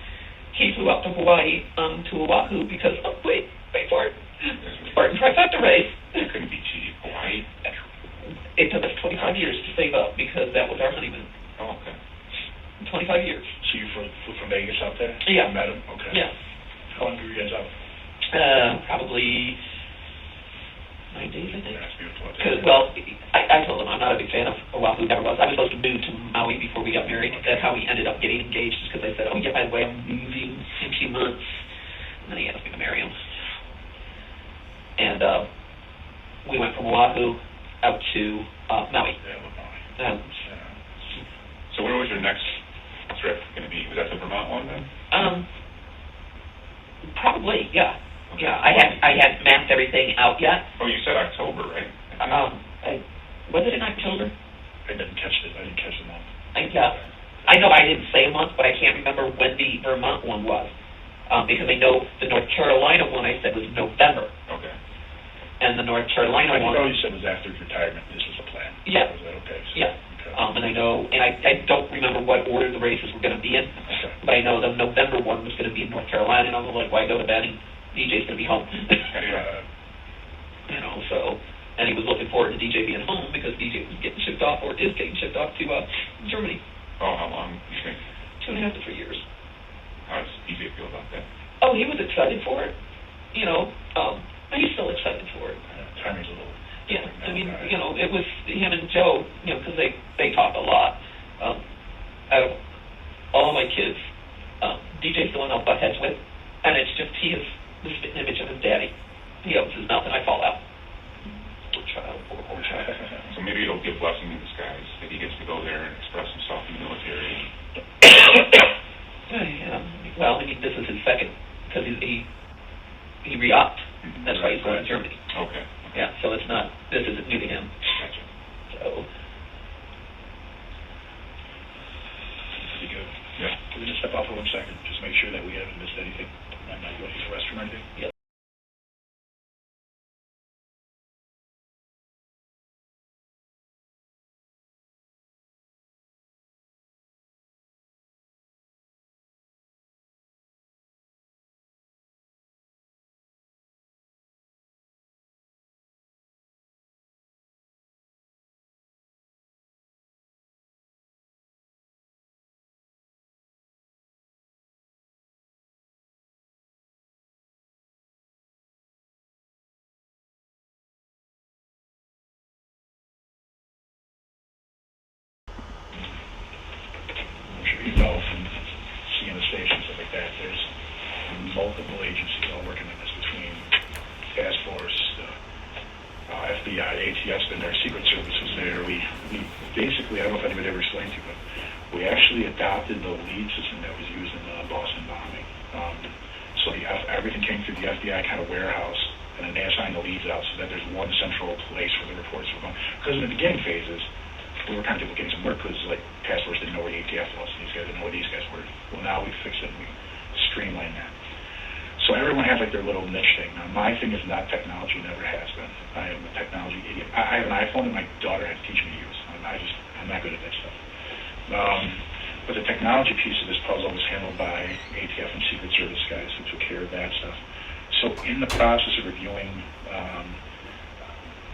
He flew out to Hawaii, to Oahu, because, oh, wait for it, Spartan trifecta race. It couldn't be cheap. Hawaii? It took us 25 years to save up, because that was our honeymoon. Oh, okay. 25 years. So you flew from Vegas out there? Yeah. Met him? Okay. Yeah. How long were you guys out? Probably 9 days, I think. That's beautiful. Well, I told him I'm not a big fan of Oahu, never was. I was supposed to move to Maui before we got married. That's how we ended up getting engaged, just because I said, oh, yeah, by the way, I'm moving in a few months. And then he asked me to marry him. And we went from Oahu out to Maui. Yeah, Illinois. So where was your next trip going to be? Was that the Vermont one then? Probably, yeah. Yeah, I hadn't mapped everything out yet. Oh, you said October, right? Was it in October? I didn't catch the month. I I know I didn't say a month, but I can't remember when the Vermont one was. Because I know the North Carolina one I said was November. Okay. And the North Carolina I think one. all you said was after retirement, this was a plan. Yeah. Was that okay? So, Yeah. Okay. And I know, and I don't remember what order the races were going to be in, Okay. but I know the November one was going to be in North Carolina, and I was like, why go to bed? And DJ's going to be home. You know, so, and he was looking forward to DJ being home because DJ was getting shipped off, or is getting shipped off to Germany. Oh, how long do you think? 2.5 to 3 years. How does DJ feel about that? Oh, he was excited for it. You know, he's still excited for it. Timing's a little. Yeah, I mean, you know, it was him and Joe, you know, because they talk a lot. Out of all my kids, DJ's the one I'll butt heads with, and it's just he is the spitting image of his daddy. He opens his mouth and I fall out. Poor child, poor child. So maybe it'll be a blessing in disguise that he gets to go there and express himself in the military. Yeah, well, I mean, this is his second, because he re-upped. That's why he's going to Germany. Okay. Yeah, so it's not, this isn't new to him. Gotcha. So, Pretty good. Yeah. We're going to step off for 1 second, just make sure that we haven't missed anything. I'm not going to use the restroom or anything. yeah. I'm sure you know from seeing the station, stuff like that, there's multiple agencies all working on this between Task Force, FBI, ATF's been there, Secret Service was there. We basically, I don't know if anybody ever explained to you, but we actually adopted the lead system that was used in the Boston bombing. So everything came through the FBI kind of warehouse, and then they assigned the leads out so that there's one central place where the reports were going. Because in the beginning phases, we were kind of duplicating some work because like task force didn't know where the ATF was, and these guys didn't know where these guys were. Well, now we fixed it and we streamlined that. So everyone has like their little niche thing. Now my thing is not technology, never has been. I am a technology idiot. I have an iPhone and my daughter had to teach me to use. I'm not good at that stuff. But the technology piece of this puzzle was handled by ATF and Secret Service guys who took care of that stuff. So in the process of reviewing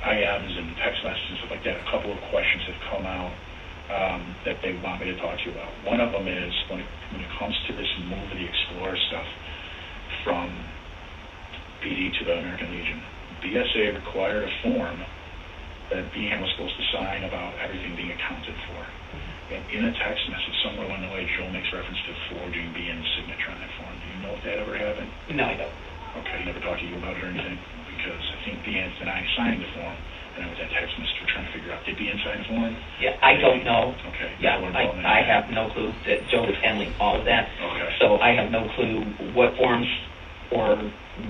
IMs and text messages and stuff like that, a couple of questions have come out that they want me to talk to you about. One of them is when it comes to this move of the Explorer stuff from PD to the American Legion, BSA required a form that BHAN was supposed to sign about everything being accounted for. And in a text message somewhere along the way, Joe makes reference to forging BN's signature on that form. Do you know if that ever happened? No, I don't. Okay, he never talked to you about it or anything? Because I think BN denied signing the form, and then with that text message, we're trying to figure out, did BN sign the form? Yeah, I don't know. Okay. Yeah, I have no clue that Joe is handling all of that. Okay. So I have no clue what forms or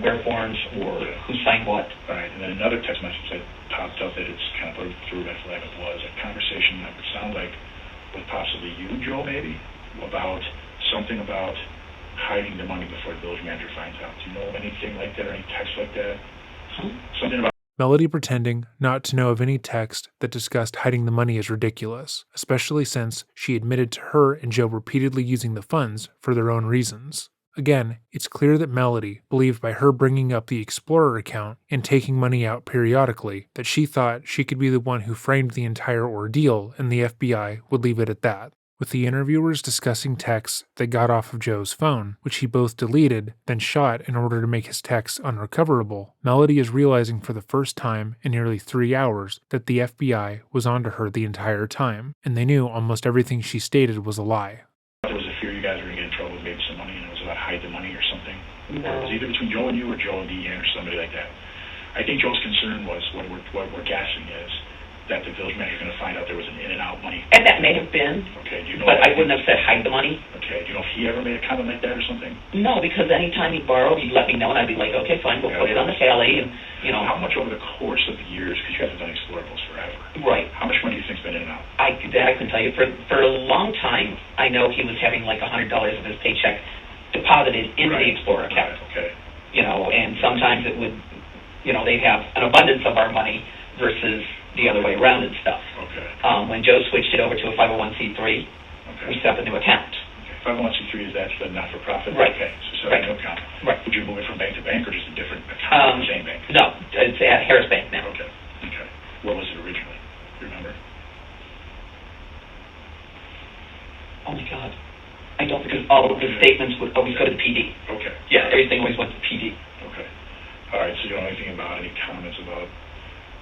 where forms or who signed what. All right, and then another text message that popped up that it's kind of through red flag was a conversation that would sound like with possibly you, Joe, maybe, about something about hiding the money before the village manager finds out. Do you know of anything like that or any text like that? Something about Melody pretending not to know of any text that discussed hiding the money is ridiculous, especially since she admitted to her and Joe repeatedly using the funds for their own reasons. Again, it's clear that Melody believed by her bringing up the Explorer account and taking money out periodically that she thought she could be the one who framed the entire ordeal and the FBI would leave it at that. With the interviewers discussing texts that got off of Joe's phone, which he both deleted, then shot in order to make his texts unrecoverable, Melody is realizing for the first time in nearly 3 hours that the FBI was onto her the entire time, and they knew almost everything she stated was a lie. there was a fear you guys were going to get in trouble with maybe some money, and it was about hide the money or something. No. Or it was either between Joe and you or Joe and Deanne or somebody like that. I think Joe's concern was, what we're guessing is, that the village manager's gonna find out there was an in and out money? And that may have been, Okay, do you know? but I wouldn't have said hide the money. Okay, do you know if he ever made a comment like that or something? No, because anytime he'd borrow, he'd let me know, and I'd be like, okay, fine, we'll put it on the tally, and, you know. How much over the course of the years, because you guys have done explorables forever, Right. how much money do you think's been in and out? I can tell you, for a long time, I know he was having like $100 of his paycheck deposited into the Explorer account. Right, okay. You know, and sometimes it would, you know, they'd have an abundance of our money versus the other way around and stuff. Okay. When Joe switched it over to a 501c3, Okay. we set up a new account. 501c3 is that the not-for-profit? Right. Okay, so set up a new Right. account. Right. Would you move it from bank to bank or just a different account, the same bank? No, it's at Harris Bank now. Okay, okay. What was it originally? You remember? Oh my God. I don't, because all of the statements would always go to the PD. Okay. Yeah, everything always went to PD. Okay. All right, so you don't know anything about any comments about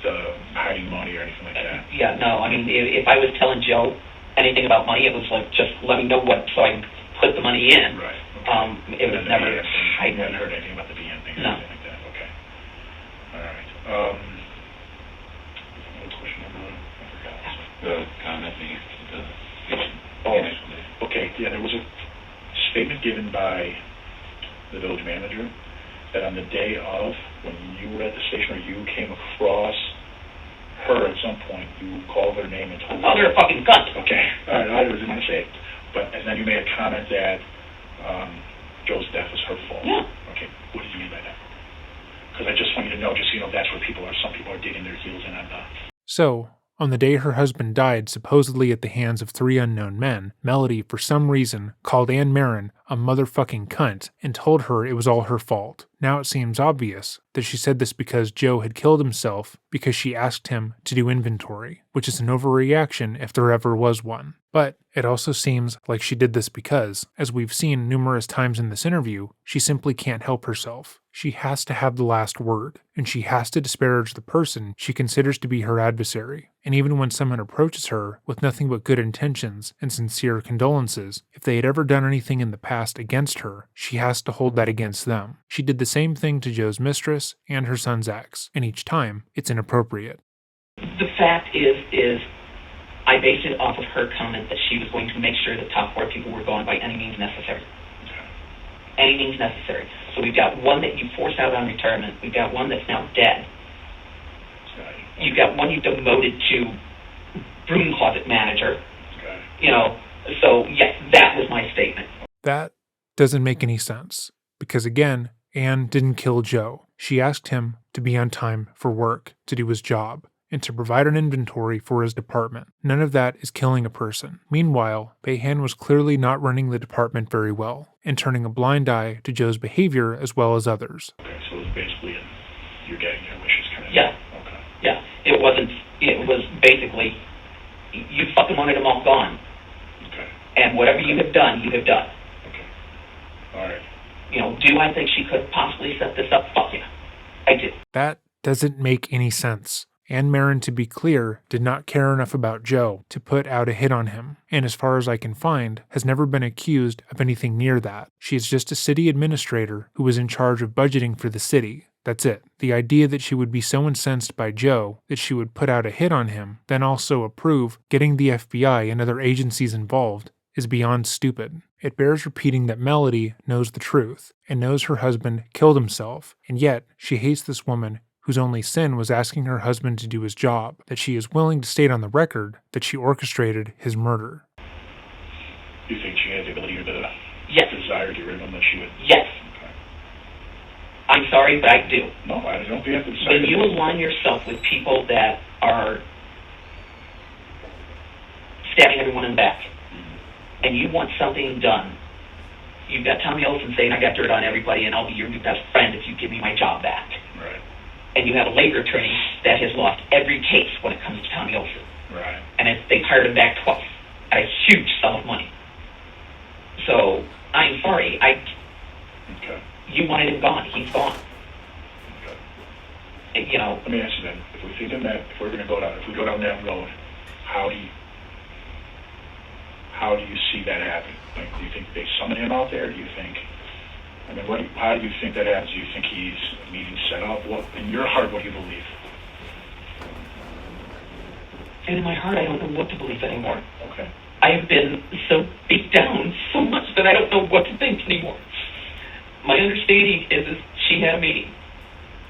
the hiding money or anything like that? Yeah, no, I mean, if I was telling Joe anything about money, it was like, just let me know what, so I can put the money in. Right. Okay. It was never You hiding. haven't heard anything about the BN thing or No. anything like that? Okay. All right. What question number one? I forgot. The comment being Oh, okay, yeah, there was a statement given by the village manager that on the day of, when you were at the station or you came across her at some point, you called her name and told her. Oh, they're a fucking cunt. Okay, all right, I wasn't going to say it, but, and then you made a comment that Joe's death was her fault. Yeah. Okay, what did you mean by that? Because I just want you to know, just so you know, that's where people are, some people are digging their heels in on that. So, on the day her husband died supposedly at the hands of 3 unknown men, Melody, for some reason, called Ann Marin a motherfucking cunt and told her it was all her fault. Now it seems obvious that she said this because Joe had killed himself because she asked him to do inventory, which is an overreaction if there ever was one. But it also seems like she did this because, as we've seen numerous times in this interview, she simply can't help herself. She has to have the last word, and she has to disparage the person she considers to be her adversary. And even when someone approaches her with nothing but good intentions and sincere condolences, if they had ever done anything in the past against her, she has to hold that against them. She did the same thing to Joe's mistress and her son's ex, and each time, it's inappropriate. The fact is I based it off of her comment that she was going to make sure the top 4 people were gone by any means necessary. Any means necessary. So we've got one that you forced out on retirement. We've got one that's now dead. You've got one you demoted to broom closet manager. You know, so yes, that was my statement. That doesn't make any sense, because again, Anne didn't kill Joe. She asked him to be on time for work, to do his job, and to provide an inventory for his department. None of that is killing a person. Meanwhile, Bayhan was clearly not running the department very well, and turning a blind eye to Joe's behavior as well as others. Okay, so it was basically you're getting your wishes kind of. Yeah. Okay. Yeah. It was basically, you fucking wanted them all gone. Okay. And whatever you have done, you have done. Okay. All right. You know, do I think she could possibly set this up? Fuck yeah. I do. That doesn't make any sense. Anne Marin, to be clear, did not care enough about Joe to put out a hit on him, and as far as I can find, has never been accused of anything near that. She is just a city administrator who was in charge of budgeting for the city. That's it. The idea that she would be so incensed by Joe that she would put out a hit on him, then also approve getting the FBI and other agencies involved, is beyond stupid. It bears repeating that Melody knows the truth, and knows her husband killed himself, and yet she hates this woman whose only sin was asking her husband to do his job, that she is willing to state on the record that she orchestrated his murder. You think she had the ability or the Yes. desire to get rid of him that she would? Yes. Okay. I'm sorry, but I do. No, I don't think you have to decide. When you align yourself with people that are stabbing everyone in the back, and you want something done, you've got Tommy Olson saying, I got dirt on everybody, and I'll be your new best friend if you give me my job back. Right. And you have a labor attorney that has lost every case when it comes to Tommy Olson. Right. And they've hired him back twice at a huge sum of money. So, I'm sorry, Okay. you wanted him gone, he's gone. Okay. And, you know, Let me ask you then, if we're thinking that, if we go down that road, how do you see that happen? Like, do you think they summon him out there? Do you think, I mean, how do you think that happens? Do you think he's a meeting set up? What, in your heart, what do you believe? And in my heart, I don't know what to believe anymore. Okay. I have been so beat down so much that I don't know what to think anymore. My understanding is she had a meeting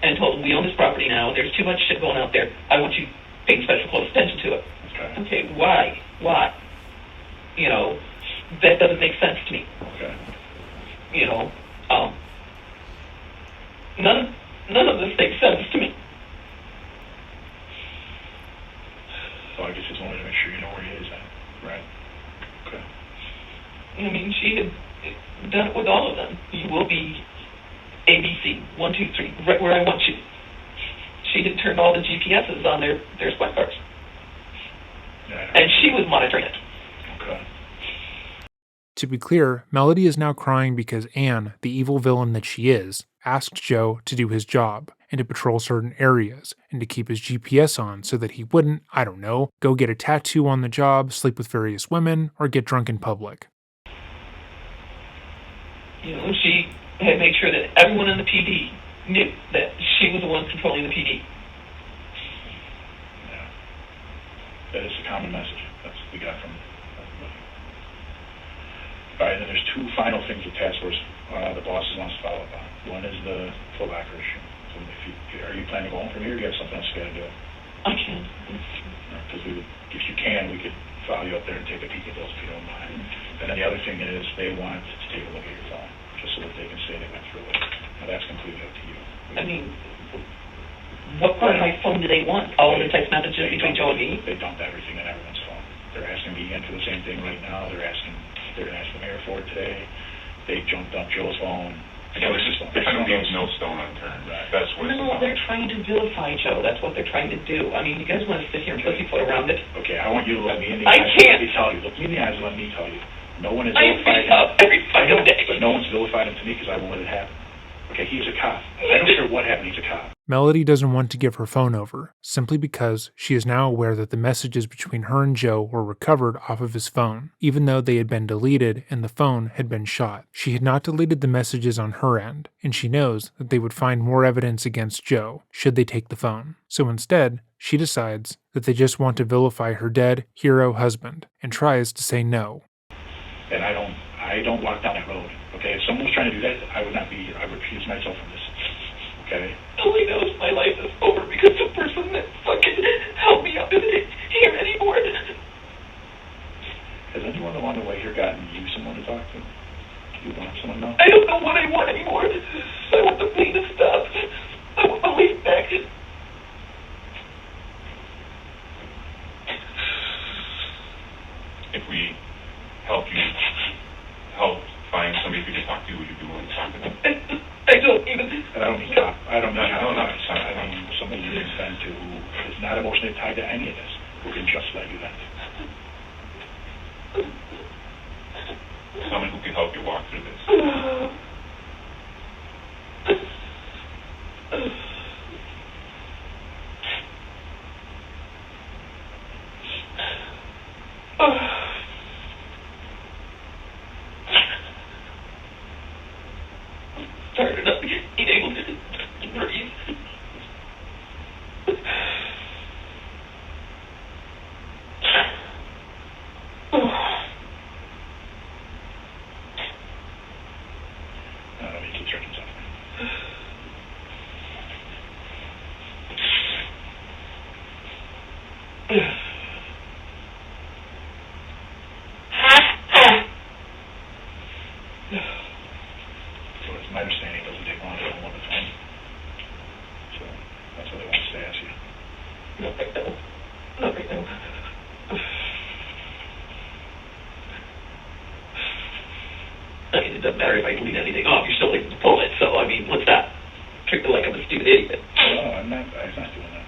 and told them, we own this property now. There's too much shit going out there. I want you paying special close attention to it. Okay. Okay, why? Why? You know, that doesn't make sense to me. Okay. You know, none of this makes sense to me. Well, I guess just wanted to make sure you know where he is then. Right. Okay. I mean, she had done it with all of them. You will be ABC, 1, 2, 3, right where I want you. She had turned all the GPSs on their squad cars. Yeah, And she was monitoring it. okay. To be clear, Melody is now crying because Anne, the evil villain that she is, asked Joe to do his job and to patrol certain areas and to keep his GPS on so that he wouldn't, I don't know, go get a tattoo on the job, sleep with various women, or get drunk in public. You know, she had made sure that everyone in the PD knew that she was the one controlling the PD. Yeah. That is a common message. That's what we got from everybody. All right, then there's two final things the task force, the bosses wants to follow up on. One is the full backer issue. So are you planning to go home from here, or do you have something else you got to do? I can. Because if you can, we could follow you up there and take a peek at those if you don't mind. And then the other thing is they want to take a look at your phone, just so that they can say they went through it. Now that's completely up to you. I mean, what part of my phone do they want? All of the text messages between Joe and me? They dumped everything in everyone's phone. They're asking me in for the same thing right now. They're going to ask the mayor for it today. They jumped on Joe's phone. Yeah, I don't leave no stone unturned. Right. That's what it's No, about. they're trying to vilify Joe. That's what they're trying to do. I mean, you guys want to sit here and pussyfoot around it? Okay, I want you to let me in the I eyes. can't. Let me tell you. Look me in the eyes and let me tell you. No one is I am vilified beat up every I know, fucking day. but no one's vilified him to me because I won't let it happen. Okay, he's a cop. I don't care what happened, he's a cop. Melody doesn't want to give her phone over, simply because she is now aware that the messages between her and Joe were recovered off of his phone, even though they had been deleted and the phone had been shot. She had not deleted the messages on her end, and she knows that they would find more evidence against Joe should they take the phone. So instead, she decides that they just want to vilify her dead hero husband, and tries to say no. And I don't walk down that road. Okay, if someone was trying to do that, I would recuse myself from this. Okay? All I know is my life is over because the person that fucking helped me out isn't here anymore. Has anyone along the way here gotten you someone to talk to? Do you want someone to know? I don't know what I want anymore. I want the pain to stop. I want my life back. If we help find somebody who can talk to, would you be willing to talk to them? I don't even. And I don't mean cop. I don't mean somebody you can vent to who is not emotionally tied to any of this, who can just let you vent. Someone who can help you walk through this. Tired enough to being able to breathe. Let me keep drinking something. So it's my understanding it doesn't take long to get on the phone. So that's what they want us to ask you. Not right now. Not right now. I mean, it doesn't matter if I delete anything off. You're still able to pull it. So, I mean, what's that? Treat me like I'm a stupid idiot. No, I'm not doing that.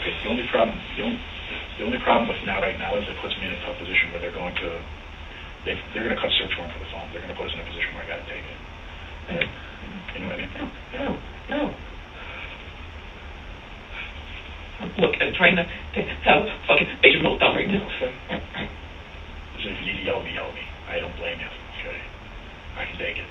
Okay, the only problem with now right now is it puts me in a tough position where they're going to cut search warrant for the phone. They're going to put us in a position where I got to take it. And, you know what I mean? No. Look, I'm trying to have a fucking major meltdown right now. So if you need to yell at me, yell at me. I don't blame you. Okay, I can take it.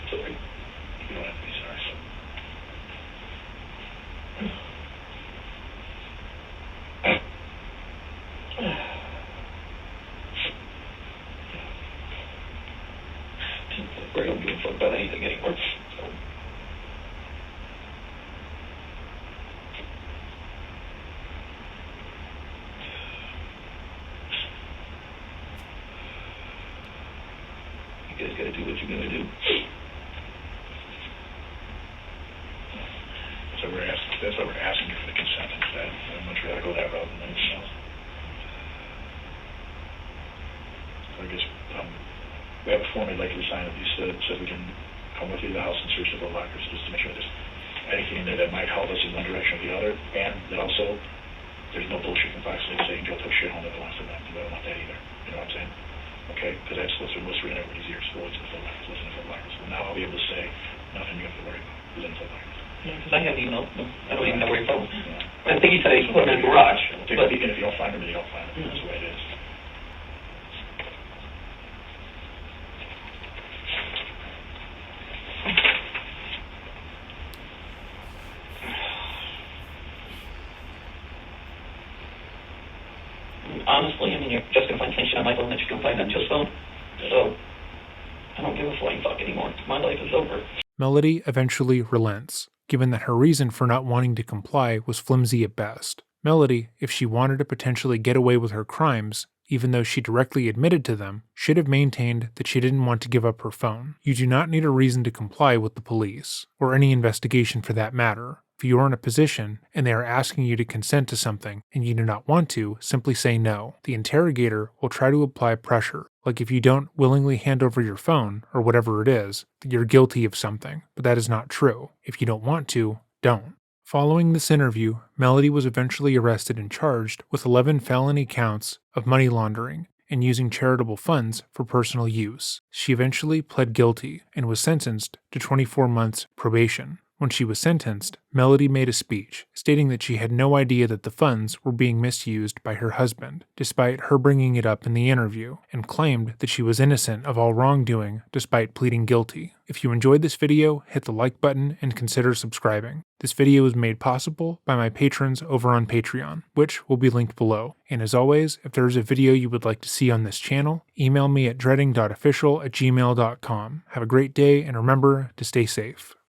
Sorry. You don't have to be sorry. I don't give a fuck about anything anymore. You guys gotta do what you gotta do. That's why we're asking you for the consent instead. I'd much rather go that route than anything else. So I guess, we have a form I'd like you to sign that you said we can come with you to the house and search the lockers just to make sure there's anything in there that might help us in one direction or the other, and that also there's no bullshit from Fox Lake saying Joe took shit home that belongs to them, because I don't want that either. You know what I'm saying? Okay? Because that's whispered in everybody's ears. Well, it's in the Foot Lockers, listen to Foot Lockers. Well, now I'll be able to say nothing you have to worry about. It's in the Foot Lockers. Yeah, because I have email. I don't even know where he put them. Yeah. I think he said he put them in the garage. Take a peek, and if you don't find them, then you don't find them. That's the way it is. Honestly, I mean, you're just going to find things on my phone that you can find on Joe's phone. So, I don't give a flying fuck anymore. My life is over. Melody eventually relents, given that her reason for not wanting to comply was flimsy at best. Melody, if she wanted to potentially get away with her crimes, even though she directly admitted to them, should have maintained that she didn't want to give up her phone. You do not need a reason to comply with the police, or any investigation for that matter. If you are in a position and they are asking you to consent to something and you do not want to, simply say no. The interrogator will try to apply pressure, like if you don't willingly hand over your phone, or whatever it is, that you're guilty of something, but that is not true. If you don't want to, don't. Following this interview, Melody was eventually arrested and charged with 11 felony counts of money laundering and using charitable funds for personal use. She eventually pled guilty and was sentenced to 24 months probation. When she was sentenced, Melody made a speech stating that she had no idea that the funds were being misused by her husband, despite her bringing it up in the interview, and claimed that she was innocent of all wrongdoing despite pleading guilty. If you enjoyed this video, hit the like button and consider subscribing. This video was made possible by my patrons over on Patreon, which will be linked below. And as always, if there is a video you would like to see on this channel, email me at dreading.official@gmail.com. Have a great day and remember to stay safe.